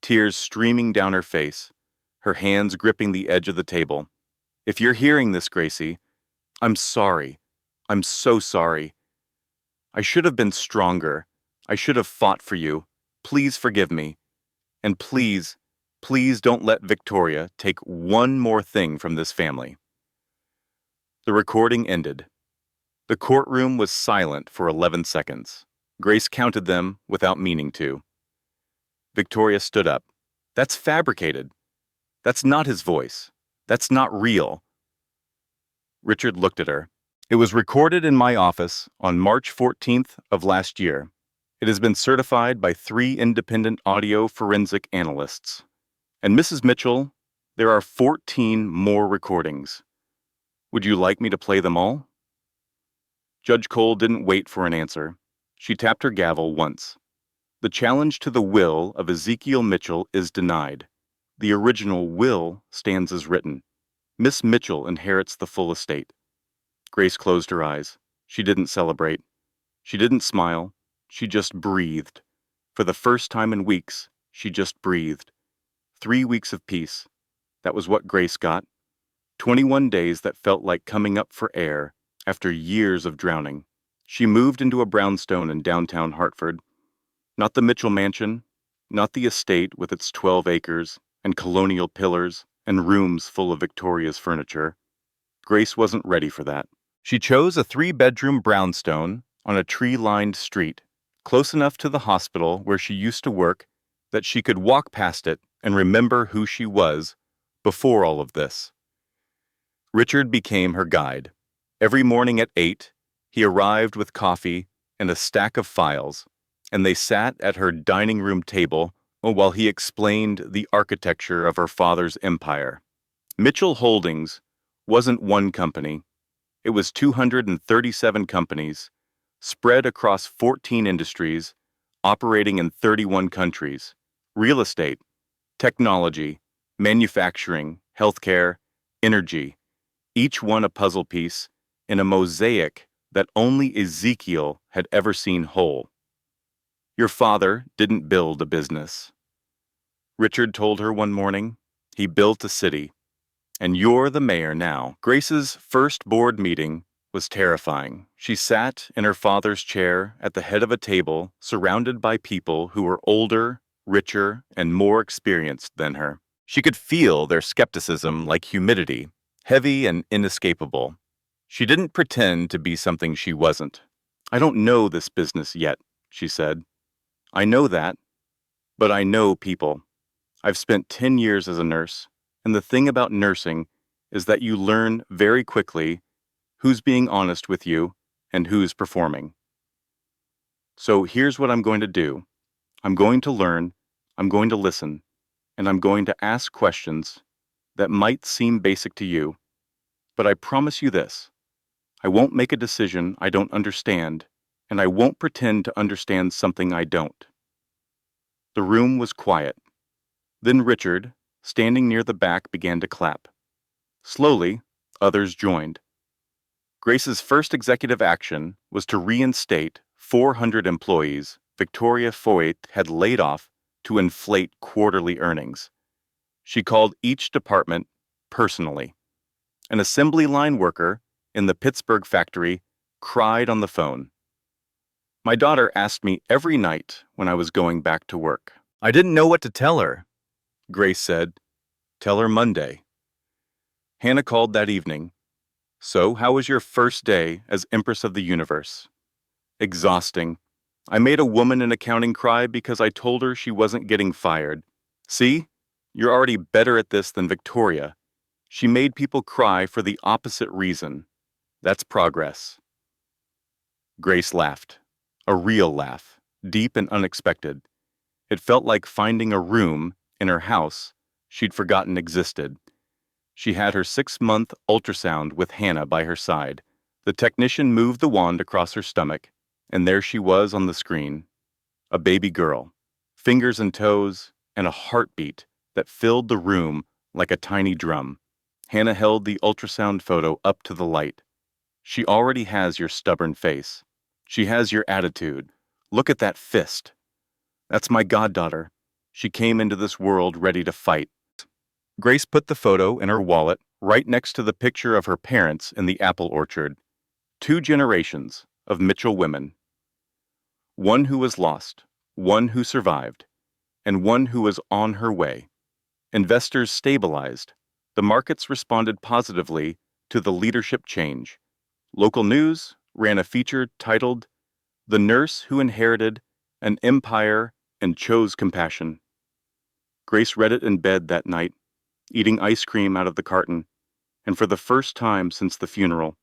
tears streaming down her face, her hands gripping the edge of the table. If you're hearing this, Gracie, I'm sorry. I'm so sorry. I should have been stronger. I should have fought for you. Please forgive me. And please, please don't let Victoria take one more thing from this family. The recording ended. The courtroom was silent for 11 seconds. Grace counted them without meaning to. Victoria stood up. That's fabricated. That's not his voice. That's not real. Richard looked at her. It was recorded in my office on March 14th of last year. It has been certified by 3 independent audio forensic analysts. And Mrs. Mitchell, there are 14 more recordings. Would you like me to play them all? Judge Cole didn't wait for an answer. She tapped her gavel once. The challenge to the will of Ezekiel Mitchell is denied. The original will stands as written. Miss Mitchell inherits the full estate. Grace closed her eyes. She didn't celebrate. She didn't smile. She just breathed. For the first time in weeks, she just breathed. 3 weeks of peace. That was what Grace got. 21 days that felt like coming up for air after years of drowning. She moved into a brownstone in downtown Hartford. Not the Mitchell mansion, not the estate with its 12 acres and colonial pillars and rooms full of Victoria's furniture. Grace wasn't ready for that. She chose a 3-bedroom brownstone on a tree-lined street, close enough to the hospital where she used to work that she could walk past it and remember who she was before all of this. Richard became her guide. Every morning at 8, he arrived with coffee and a stack of files, and they sat at her dining room table while he explained the architecture of her father's empire. Mitchell Holdings wasn't one company. It was 237 companies, spread across 14 industries, operating in 31 countries. Real estate, technology, Manufacturing, healthcare, energy, each one a puzzle piece in a mosaic that only Ezekiel had ever seen whole. Your father didn't build a business, Richard told her one morning. He built a city, and you're the mayor now. Grace's first board meeting was terrifying. She sat in her father's chair at the head of a table, surrounded by people who were older, richer, and more experienced than her. She could feel their skepticism like humidity, heavy and inescapable. She didn't pretend to be something she wasn't. I don't know this business yet, she said. I know that, but I know people. I've spent 10 years as a nurse, and the thing about nursing is that you learn very quickly who's being honest with you and who's performing. So here's what I'm going to do. I'm going to learn, I'm going to listen, and I'm going to ask questions that might seem basic to you, but I promise you this. I won't make a decision I don't understand, and I won't pretend to understand something I don't. The room was quiet. Then Richard, standing near the back, began to clap. Slowly, others joined. Grace's first executive action was to reinstate 400 employees Victoria Foyt had laid off to inflate quarterly earnings. She called each department personally. An assembly line worker in the Pittsburgh factory cried on the phone. My daughter asked me every night when I was going back to work. I didn't know what to tell her. Grace said, "Tell her Monday." Hannah called that evening. So, how was your first day as Empress of the Universe? Exhausting. I made a woman in accounting cry because I told her she wasn't getting fired. See? You're already better at this than Victoria. She made people cry for the opposite reason. That's progress. Grace laughed. A real laugh, deep and unexpected. It felt like finding a room in her house she'd forgotten existed. She had her 6-month ultrasound with Hannah by her side. The technician moved the wand across her stomach, and there she was on the screen. A baby girl, fingers and toes, and a heartbeat that filled the room like a tiny drum. Hannah held the ultrasound photo up to the light. She already has your stubborn face. She has your attitude. Look at that fist. That's my goddaughter. She came into this world ready to fight. Grace put the photo in her wallet right next to the picture of her parents in the apple orchard. 2 generations of Mitchell women. One who was lost, one who survived, and one who was on her way. Investors stabilized. The markets responded positively to the leadership change. Local news ran a feature titled, "The Nurse Who Inherited an Empire and Chose Compassion." Grace read it in bed that night, eating ice cream out of the carton, and for the first time since the funeral,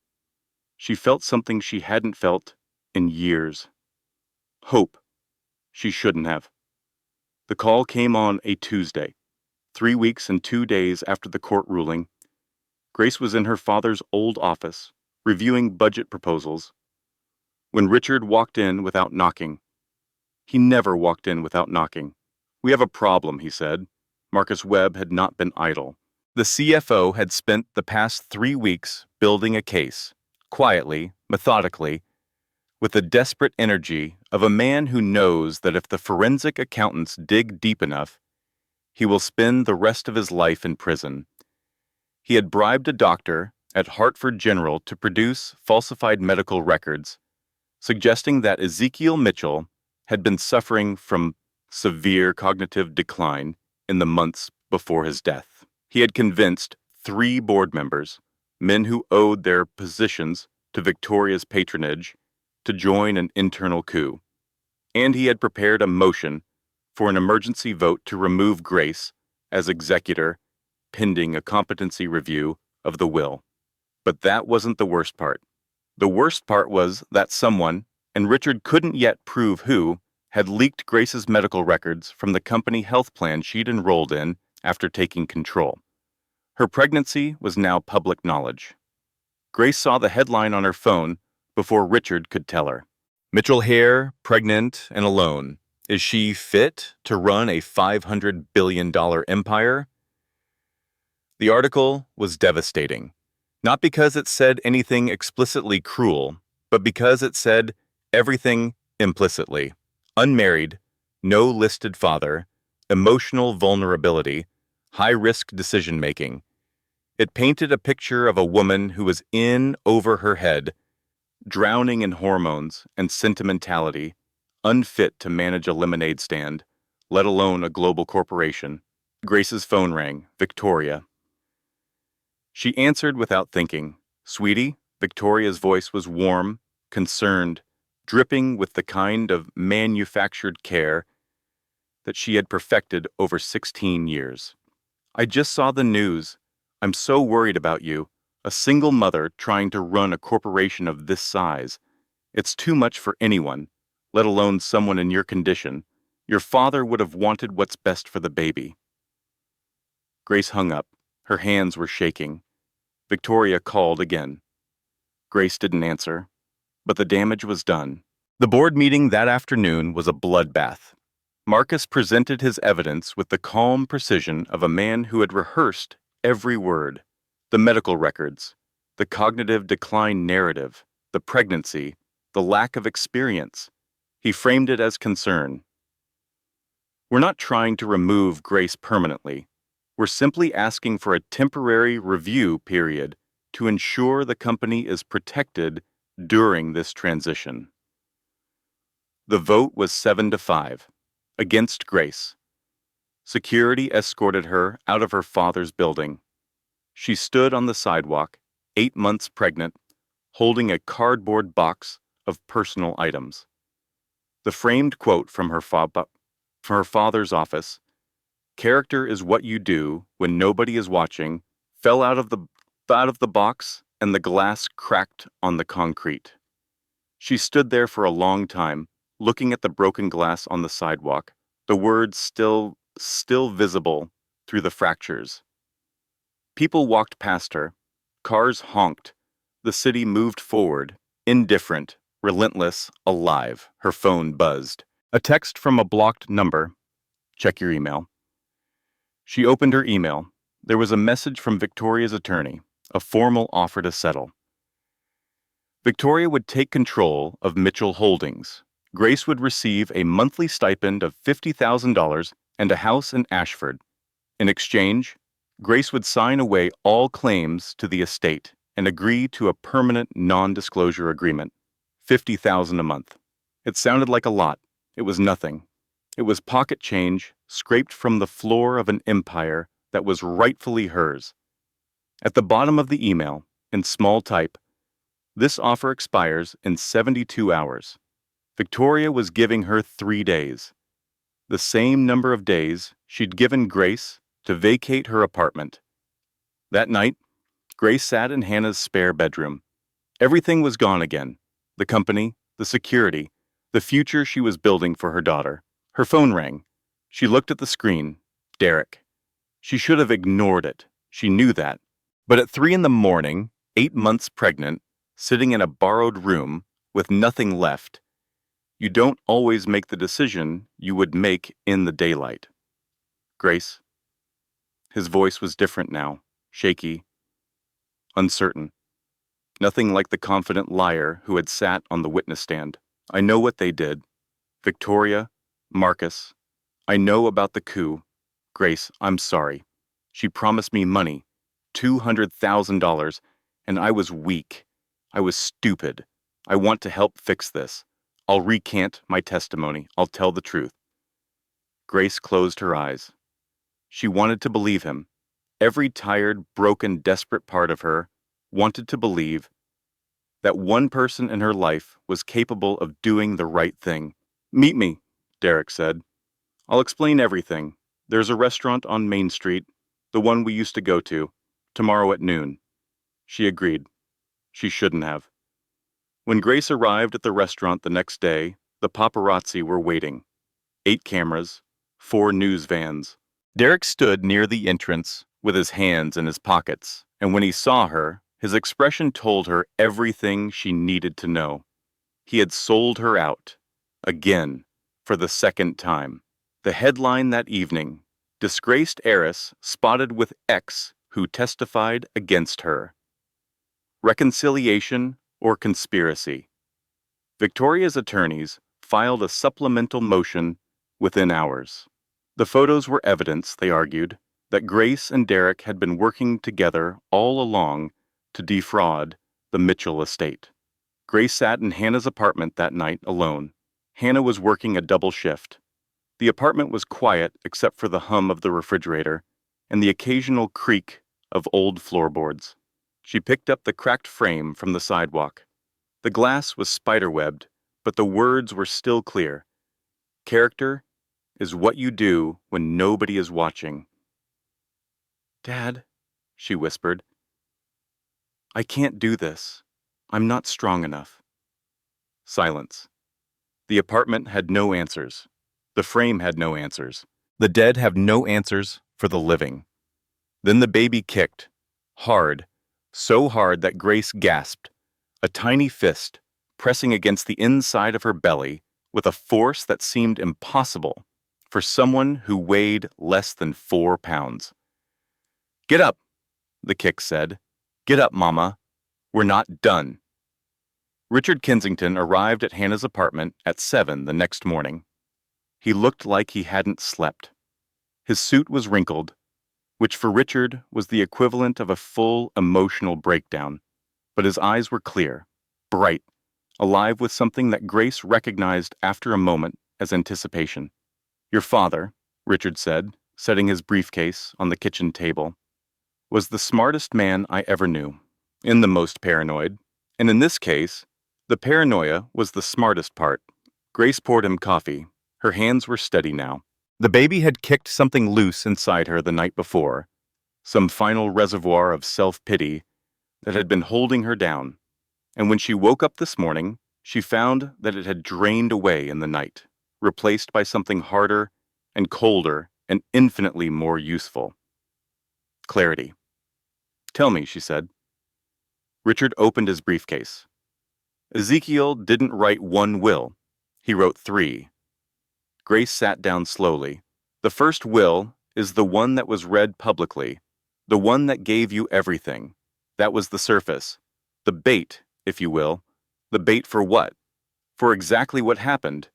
she felt something she hadn't felt in years. Hope. She shouldn't have. The call came on a Tuesday, 3 weeks and 2 days after the court ruling. Grace was in her father's old office, reviewing budget proposals, when Richard walked in without knocking. He never walked in without knocking. "We have a problem," he said. Marcus Webb had not been idle. The CFO had spent the past 3 weeks building a case, quietly, methodically, with the desperate energy of a man who knows that if the forensic accountants dig deep enough, he will spend the rest of his life in prison. He had bribed a doctor at Hartford General to produce falsified medical records, suggesting that Ezekiel Mitchell had been suffering from severe cognitive decline in the months before his death. He had convinced 3 board members, men who owed their positions to Victoria's patronage, to join an internal coup. And he had prepared a motion for an emergency vote to remove Grace as executor, pending a competency review of the will. But that wasn't the worst part. The worst part was that someone, and Richard couldn't yet prove who, had leaked Grace's medical records from the company health plan she'd enrolled in after taking control. Her pregnancy was now public knowledge. Grace saw the headline on her phone before Richard could tell her. "Mitchell Hare, pregnant and alone. Is she fit to run a $500 billion empire?" The article was devastating, not because it said anything explicitly cruel, but because it said everything implicitly. Unmarried, no listed father, emotional vulnerability, high-risk decision-making. It painted a picture of a woman who was in over her head, drowning in hormones and sentimentality, unfit to manage a lemonade stand, let alone a global corporation. Grace's phone rang. Victoria. She answered without thinking. Sweetie, Victoria's voice was warm, concerned, dripping with the kind of manufactured care that she had perfected over 16 years. I just saw the news. I'm so worried about you. A single mother trying to run a corporation of this size. It's too much for anyone, let alone someone in your condition. Your father would have wanted what's best for the baby. Grace hung up. Her hands were shaking. Victoria called again. Grace didn't answer, but the damage was done. The board meeting that afternoon was a bloodbath. Marcus presented his evidence with the calm precision of a man who had rehearsed every word. The medical records, the cognitive decline narrative, the pregnancy, the lack of experience. He framed it as concern. We're not trying to remove Grace permanently. We're simply asking for a temporary review period to ensure the company is protected during this transition. The vote was 7-5, against Grace. Security escorted her out of her father's building. She stood on the sidewalk, 8 months pregnant, holding a cardboard box of personal items. The framed quote from her father's office, "Character is what you do when nobody is watching," fell out of the box, and the glass cracked on the concrete. She stood there for a long time, looking at the broken glass on the sidewalk, the words still visible through the fractures. People walked past her. Cars honked. The city moved forward, indifferent, relentless, alive. Her phone buzzed. A text from a blocked number. Check your email. She opened her email. There was a message from Victoria's attorney, a formal offer to settle. Victoria would take control of Mitchell Holdings. Grace would receive a monthly stipend of $50,000 and a house in Ashford. In exchange, Grace would sign away all claims to the estate and agree to a permanent non-disclosure agreement. $50,000 a month. It sounded like a lot. It was nothing. It was pocket change scraped from the floor of an empire that was rightfully hers. At the bottom of the email, in small type, "This offer expires in 72 hours. Victoria was giving her 3 days. The same number of days she'd given Grace to vacate her apartment. That night, Grace sat in Hannah's spare bedroom. Everything was gone again. The company, the security, the future she was building for her daughter. Her phone rang. She looked at the screen. Derek. She should have ignored it. She knew that. But at 3 a.m, 8 months pregnant, sitting in a borrowed room with nothing left, you don't always make the decision you would make in the daylight. Grace. His voice was different now, shaky, uncertain. Nothing like the confident liar who had sat on the witness stand. I know what they did. Victoria, Marcus. I know about the coup. Grace, I'm sorry. She promised me money, $200,000, and I was weak. I was stupid. I want to help fix this. I'll recant my testimony. I'll tell the truth. Grace closed her eyes. She wanted to believe him. Every tired, broken, desperate part of her wanted to believe that one person in her life was capable of doing the right thing. Meet me, Derek said. I'll explain everything. There's a restaurant on Main Street, the one we used to go to, tomorrow at noon. She agreed. She shouldn't have. When Grace arrived at the restaurant the next day, the paparazzi were waiting. 8 cameras, 4 news vans. Derek stood near the entrance with his hands in his pockets, and when he saw her, his expression told her everything she needed to know. He had sold her out, again, for the second time. The headline that evening, "Disgraced heiress spotted with ex who testified against her. Reconciliation or conspiracy. Victoria's attorneys filed a supplemental motion within hours. The photos were evidence, they argued, that Grace and Derek had been working together all along to defraud the Mitchell estate. Grace sat in Hannah's apartment that night alone. Hannah was working a double shift. The apartment was quiet except for the hum of the refrigerator and the occasional creak of old floorboards. She picked up the cracked frame from the sidewalk. The glass was spiderwebbed, but the words were still clear. Character is what you do when nobody is watching. "Dad," she whispered, "I can't do this. I'm not strong enough." Silence. The apartment had no answers. The frame had no answers. The dead have no answers for the living. Then the baby kicked, hard, so hard that Grace gasped, a tiny fist pressing against the inside of her belly with a force that seemed impossible for someone who weighed less than 4 pounds. "Get up," the kick said. "Get up, Mama. We're not done." Richard Kensington arrived at Hannah's apartment at 7 the next morning. He looked like he hadn't slept. His suit was wrinkled, which for Richard was the equivalent of a full emotional breakdown, but his eyes were clear, bright, alive with something that Grace recognized after a moment as anticipation. "Your father," Richard said, setting his briefcase on the kitchen table, "was the smartest man I ever knew, and the most paranoid. And in this case, the paranoia was the smartest part." Grace poured him coffee. Her hands were steady now. The baby had kicked something loose inside her the night before, some final reservoir of self-pity that had been holding her down. And when she woke up this morning, she found that it had drained away in the night, replaced by something harder and colder and infinitely more useful. Clarity. "Tell me," she said. Richard opened his briefcase. "Ezekiel didn't write one will. He wrote 3. Grace sat down slowly. "The first will is the one that was read publicly, the one that gave you everything. That was the surface. The bait, if you will. The bait for what? For exactly what happened.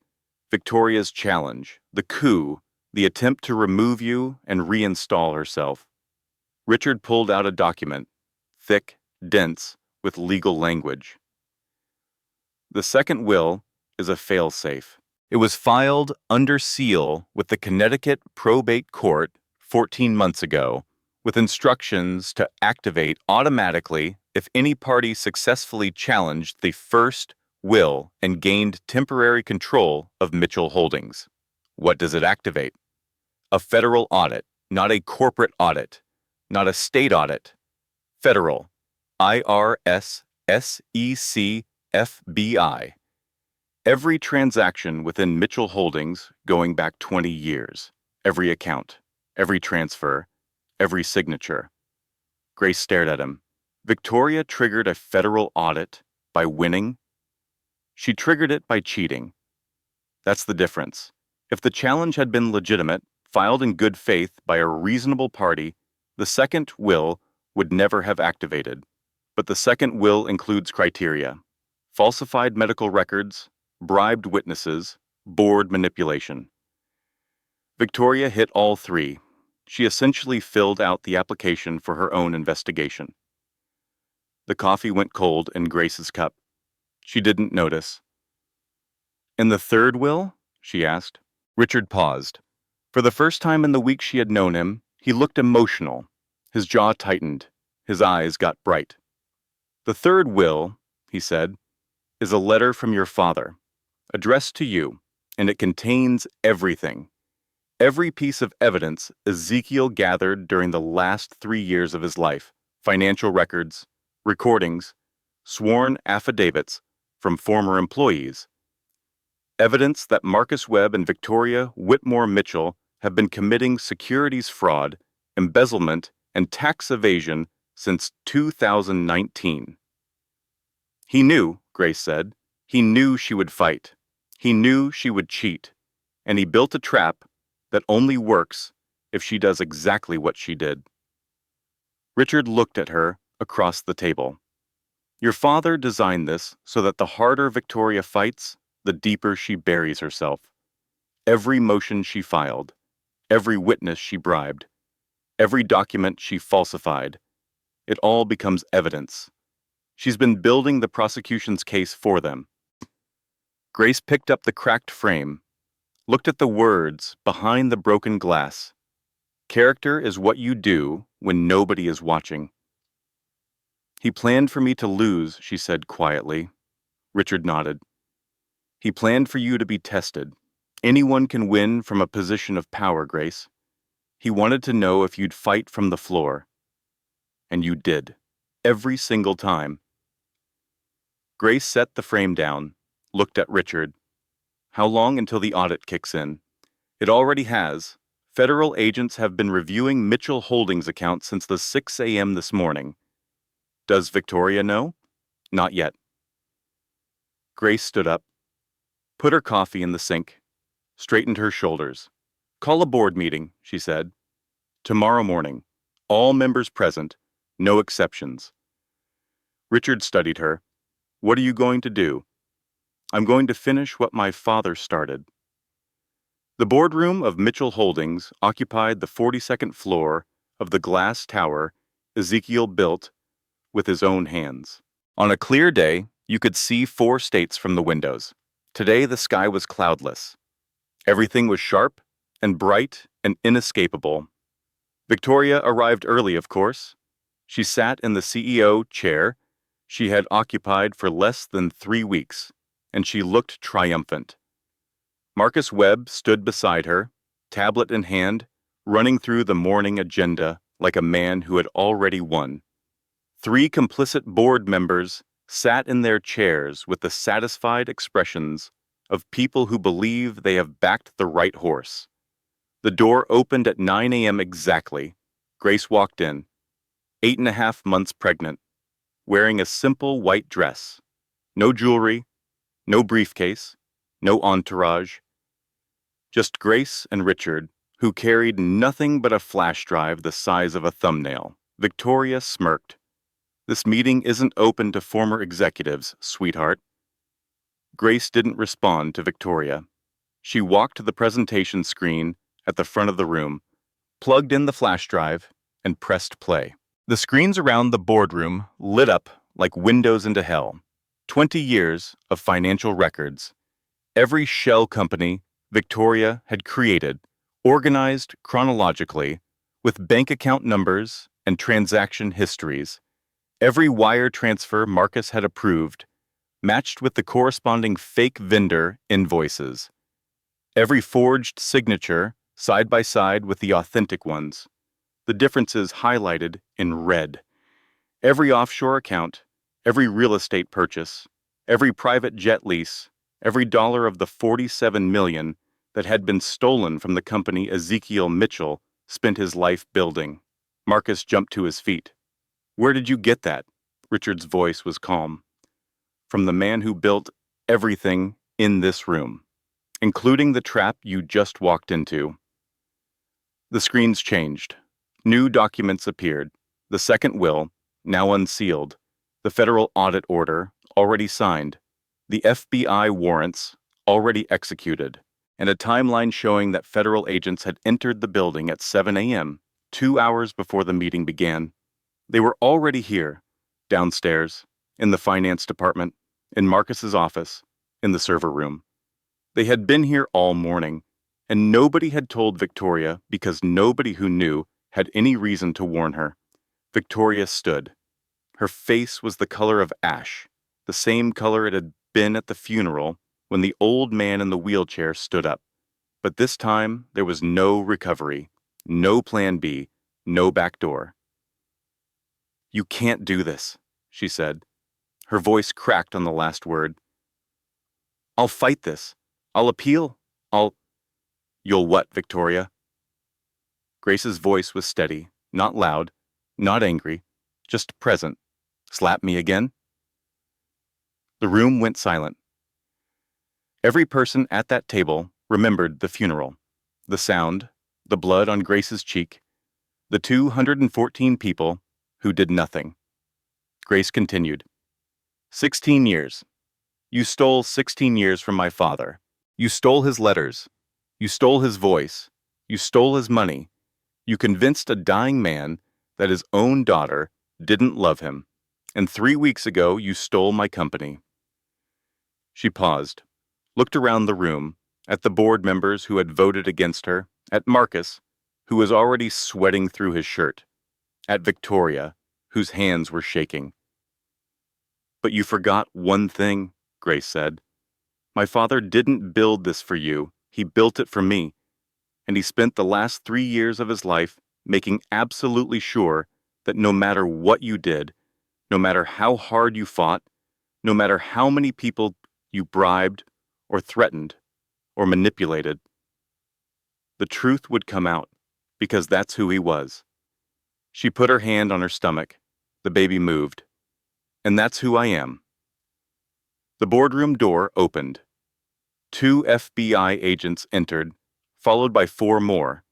Victoria's challenge, the coup, the attempt to remove you and reinstall herself." Richard pulled out a document, thick, dense, with legal language. "The second will is a fail-safe. It was filed under seal with the Connecticut Probate Court 14 months ago, with instructions to activate automatically if any party successfully challenged the first will and gained temporary control of Mitchell Holdings." What does it activate? A federal audit, not a corporate audit, not a state audit. Federal. IRS, SEC, FBI. Every transaction within Mitchell Holdings going back 20 years. Every account, every transfer, every signature. Grace stared at him. Victoria triggered a federal audit by winning. She triggered it by cheating. That's the difference. If the challenge had been legitimate, filed in good faith by a reasonable party, the second will would never have activated. But the second will includes criteria: falsified medical records, bribed witnesses, board manipulation. Victoria hit all 3. She essentially filled out the application for her own investigation. The coffee went cold in Grace's cup. She didn't notice. "And the third will?" she asked. Richard paused. For the first time in the week she had known him, he looked emotional. His jaw tightened. His eyes got bright. "The third will," he said, "is a letter from your father, addressed to you, and it contains everything. Every piece of evidence Ezekiel gathered during the last 3 years of his life: financial records, recordings, sworn affidavits from former employees. Evidence that Marcus Webb and Victoria Whitmore Mitchell have been committing securities fraud, embezzlement, and tax evasion since 2019. He knew, Grace said. He knew she would fight. He knew she would cheat. And he built a trap that only works if she does exactly what she did." Richard looked at her across the table. Your father designed this so that the harder Victoria fights, the deeper she buries herself. Every motion she filed, every witness she bribed, every document she falsified, it all becomes evidence. She's been building the prosecution's case for them. Grace picked up the cracked frame, looked at the words behind the broken glass. Character is what you do when nobody is watching. He planned for me to lose, she said quietly. Richard nodded. He planned for you to be tested. Anyone can win from a position of power, Grace. He wanted to know if you'd fight from the floor. And you did. Every single time. Grace set the frame down, looked at Richard. How long until the audit kicks in? It already has. Federal agents have been reviewing Mitchell Holdings' account since the 6 a.m. this morning. Does Victoria know? Not yet. Grace stood up, put her coffee in the sink, straightened her shoulders. Call a board meeting, she said. Tomorrow morning. All members present, no exceptions. Richard studied her. What are you going to do? I'm going to finish what my father started. The boardroom of Mitchell Holdings occupied the 42nd floor of the glass tower Ezekiel built with his own hands. On a clear day, you could see 4 states from the windows. Today, the sky was cloudless. Everything was sharp and bright and inescapable. Victoria arrived early, of course. She sat in the CEO chair she had occupied for less than 3 weeks, and she looked triumphant. Marcus Webb stood beside her, tablet in hand, running through the morning agenda like a man who had already won. 3 complicit board members sat in their chairs with the satisfied expressions of people who believe they have backed the right horse. The door opened at 9 a.m. exactly. Grace walked in, 8.5 months pregnant, wearing a simple white dress. No jewelry, no briefcase, no entourage. Just Grace and Richard, who carried nothing but a flash drive the size of a thumbnail. Victoria smirked. This meeting isn't open to former executives, sweetheart. Grace didn't respond to Victoria. She walked to the presentation screen at the front of the room, plugged in the flash drive, and pressed play. The screens around the boardroom lit up like windows into hell. 20 years of financial records. Every shell company Victoria had created, organized chronologically, with bank account numbers and transaction histories. Every wire transfer Marcus had approved, matched with the corresponding fake vendor invoices. Every forged signature side by side with the authentic ones, the differences highlighted in red. Every offshore account, every real estate purchase, every private jet lease, every dollar of the $47 million that had been stolen from the company Ezekiel Mitchell spent his life building. Marcus jumped to his feet. Where did you get that? Richard's voice was calm. From the man who built everything in this room, including the trap you just walked into. The screens changed. New documents appeared. The second will, now unsealed. The federal audit order, already signed. The FBI warrants, already executed. And a timeline showing that federal agents had entered the building at 7 a.m., 2 hours before the meeting began. They were already here, downstairs, in the finance department, in Marcus's office, in the server room. They had been here all morning, and nobody had told Victoria because nobody who knew had any reason to warn her. Victoria stood. Her face was the color of ash, the same color it had been at the funeral when the old man in the wheelchair stood up. But this time, there was no recovery, no plan B, no back door. You can't do this, she said. Her voice cracked on the last word. I'll fight this. I'll appeal. You'll what, Victoria? Grace's voice was steady, not loud, not angry, just present. Slap me again? The room went silent. Every person at that table remembered the funeral, the sound, the blood on Grace's cheek, the 214 people, who did nothing. Grace continued. 16 years. You stole 16 years from my father. You stole his letters. You stole his voice. You stole his money. You convinced a dying man that his own daughter didn't love him. And 3 weeks ago, you stole my company. She paused, looked around the room, at the board members who had voted against her, at Marcus, who was already sweating through his shirt, at Victoria, whose hands were shaking. But you forgot one thing, Grace said. My father didn't build this for you. He built it for me. And he spent the last 3 years of his life making absolutely sure that no matter what you did, no matter how hard you fought, no matter how many people you bribed or threatened or manipulated, the truth would come out, because that's who he was. She put her hand on her stomach. The baby moved. And that's who I am. The boardroom door opened. 2 FBI agents entered, followed by 4 more.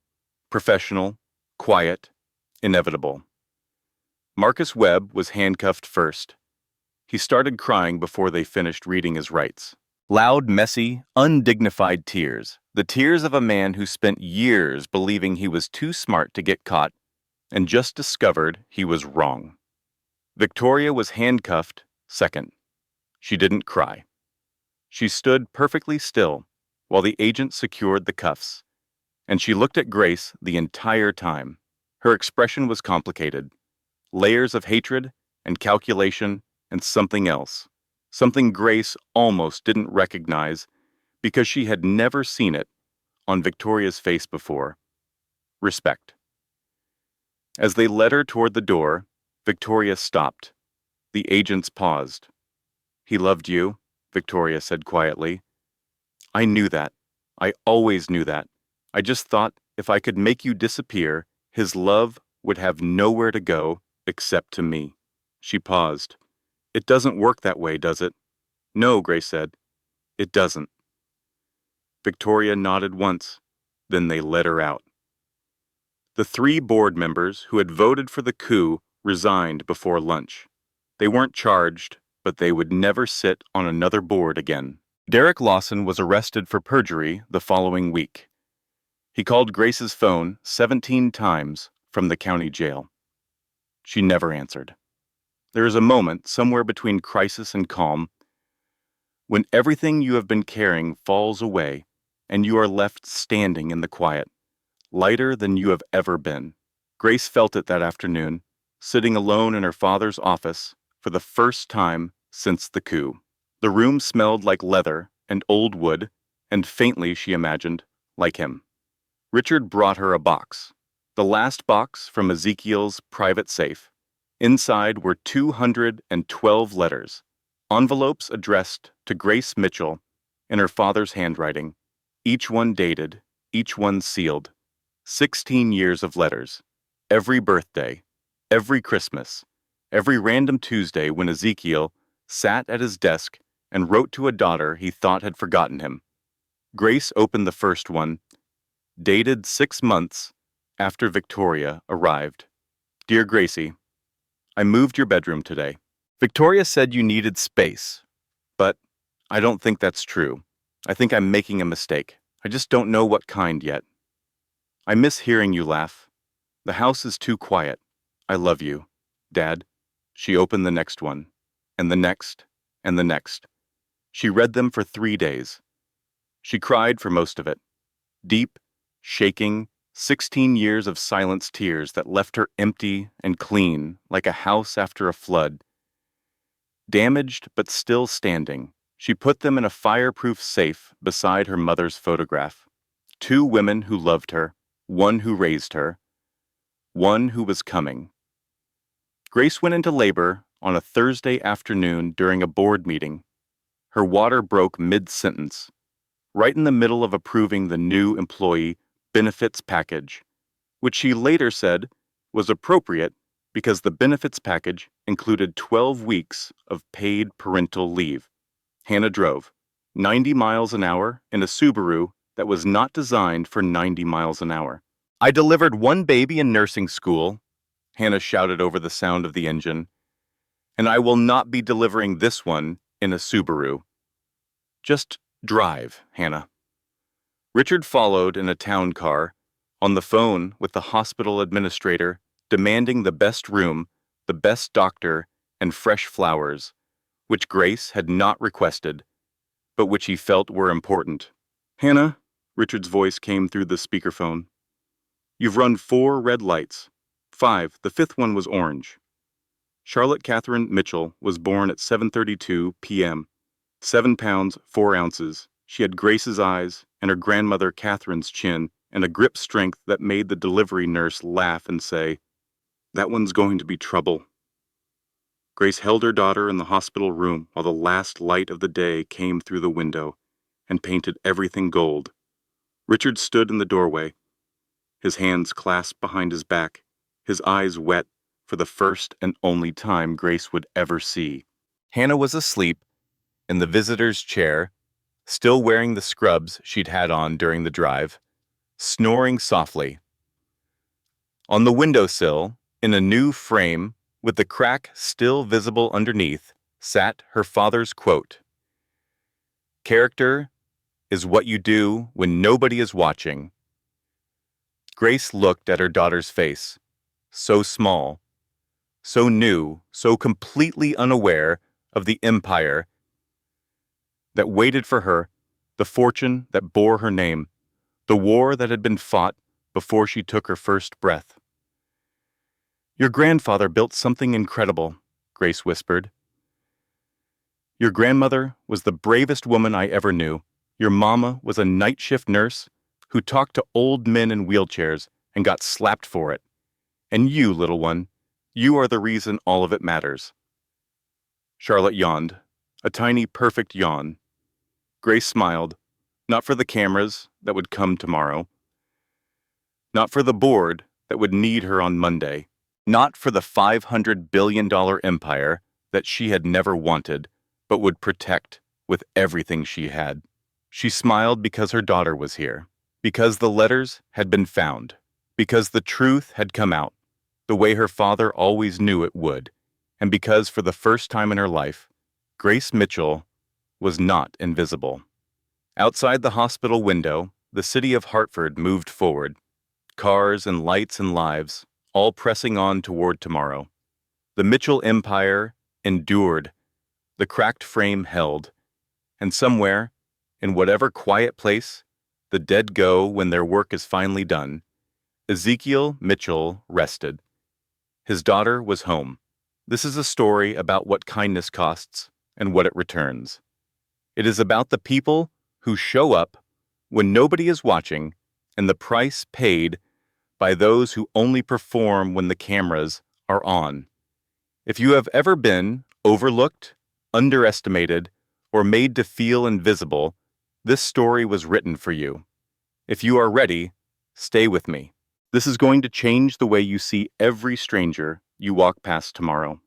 Professional, quiet, inevitable. Marcus Webb was handcuffed first. He started crying before they finished reading his rights. Loud, messy, undignified tears. The tears of a man who spent years believing he was too smart to get caught and just discovered he was wrong. Victoria was handcuffed second. She didn't cry. She stood perfectly still while the agent secured the cuffs, and she looked at Grace the entire time. Her expression was complicated. Layers of hatred and calculation and something else. Something Grace almost didn't recognize because she had never seen it on Victoria's face before. Respect. As they led her toward the door, Victoria stopped. The agents paused. He loved you, Victoria said quietly. I knew that. I always knew that. I just thought if I could make you disappear, his love would have nowhere to go except to me. She paused. It doesn't work that way, does it? No, Grace said. It doesn't. Victoria nodded once. Then they let her out. The 3 board members who had voted for the coup resigned before lunch. They weren't charged, but they would never sit on another board again. Derek Lawson was arrested for perjury the following week. He called Grace's phone 17 times from the county jail. She never answered. There is a moment somewhere between crisis and calm when everything you have been carrying falls away and you are left standing in the quiet, lighter than you have ever been. Grace felt it that afternoon, sitting alone in her father's office for the first time since the coup. The room smelled like leather and old wood, and faintly, she imagined, like him. Richard brought her a box, the last box from Ezekiel's private safe. Inside were 212 letters, envelopes addressed to Grace Mitchell in her father's handwriting, each one dated, each one sealed. 16 years of letters, every birthday, every Christmas, every random Tuesday when Ezekiel sat at his desk and wrote to a daughter he thought had forgotten him. Grace opened the first one, dated 6 months after Victoria arrived. Dear Gracie, I moved your bedroom today. Victoria said you needed space, but I don't think that's true. I think I'm making a mistake. I just don't know what kind yet. I miss hearing you laugh. The house is too quiet. I love you, Dad. She opened the next one, and the next, and the next. She read them for 3 days. She cried for most of it. Deep, shaking, 16 years of silenced tears that left her empty and clean like a house after a flood. Damaged but still standing, she put them in a fireproof safe beside her mother's photograph. 2 women who loved her, 1 who raised her, 1 who was coming. Grace went into labor on a Thursday afternoon during a board meeting. Her water broke mid-sentence, right in the middle of approving the new employee benefits package, which she later said was appropriate because the benefits package included 12 weeks of paid parental leave. Hannah drove 90 miles an hour in a Subaru that was not designed for 90 miles an hour. I delivered 1 baby in nursing school Hannah shouted over the sound of the engine. "And I will not be delivering this one in a Subaru. Just drive, Hannah." Richard followed in a town car, on the phone with the hospital administrator, demanding the best room, the best doctor, and fresh flowers, which Grace had not requested, but which he felt were important. "Hannah," Richard's voice came through the speakerphone, "you've run 4 red lights. 5, the 5th one was orange. Charlotte Catherine Mitchell was born at 7:32 p.m., 7 pounds, 4 ounces. She had Grace's eyes and her grandmother Catherine's chin and a grip strength that made the delivery nurse laugh and say, 'That one's going to be trouble.'" Grace held her daughter in the hospital room while the last light of the day came through the window and painted everything gold. Richard stood in the doorway, his hands clasped behind his back, his eyes wet for the first and only time Grace would ever see. Hannah was asleep in the visitor's chair, still wearing the scrubs she'd had on during the drive, snoring softly. On the windowsill, in a new frame, with the crack still visible underneath, sat her father's quote, "Character is what you do when nobody is watching." Grace looked at her daughter's face, so small, so new, so completely unaware of the empire that waited for her, the fortune that bore her name, the war that had been fought before she took her first breath. "Your grandfather built something incredible," Grace whispered. "Your grandmother was the bravest woman I ever knew. Your mama was a night shift nurse who talked to old men in wheelchairs and got slapped for it. And you, little one, you are the reason all of it matters." Charlotte yawned, a tiny, perfect yawn. Grace smiled, not for the cameras that would come tomorrow, not for the board that would need her on Monday, not for the $500 billion empire that she had never wanted, but would protect with everything she had. She smiled because her daughter was here, because the letters had been found, because the truth had come out, the way her father always knew it would, and because for the first time in her life, Grace Mitchell was not invisible. Outside the hospital window, the city of Hartford moved forward, cars and lights and lives, all pressing on toward tomorrow. The Mitchell empire endured, the cracked frame held, and somewhere, in whatever quiet place the dead go when their work is finally done, Ezekiel Mitchell rested. His daughter was home. This is a story about what kindness costs and what it returns. It is about the people who show up when nobody is watching and the price paid by those who only perform when the cameras are on. If you have ever been overlooked, underestimated, or made to feel invisible, this story was written for you. If you are ready, stay with me. This is going to change the way you see every stranger you walk past tomorrow.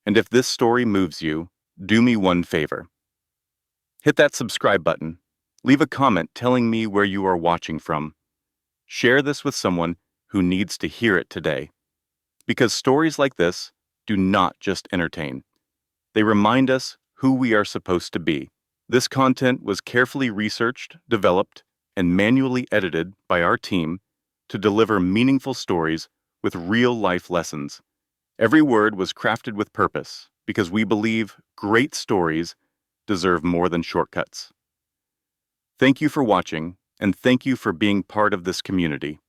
And if this story moves you, do me one favor. Hit that subscribe button. Leave a comment telling me where you are watching from. Share this with someone who needs to hear it today. Because stories like this do not just entertain. They remind us who we are supposed to be. This content was carefully researched, developed, and manually edited by our team to deliver meaningful stories with real-life lessons. Every word was crafted with purpose because we believe great stories deserve more than shortcuts. Thank you for watching, and thank you for being part of this community.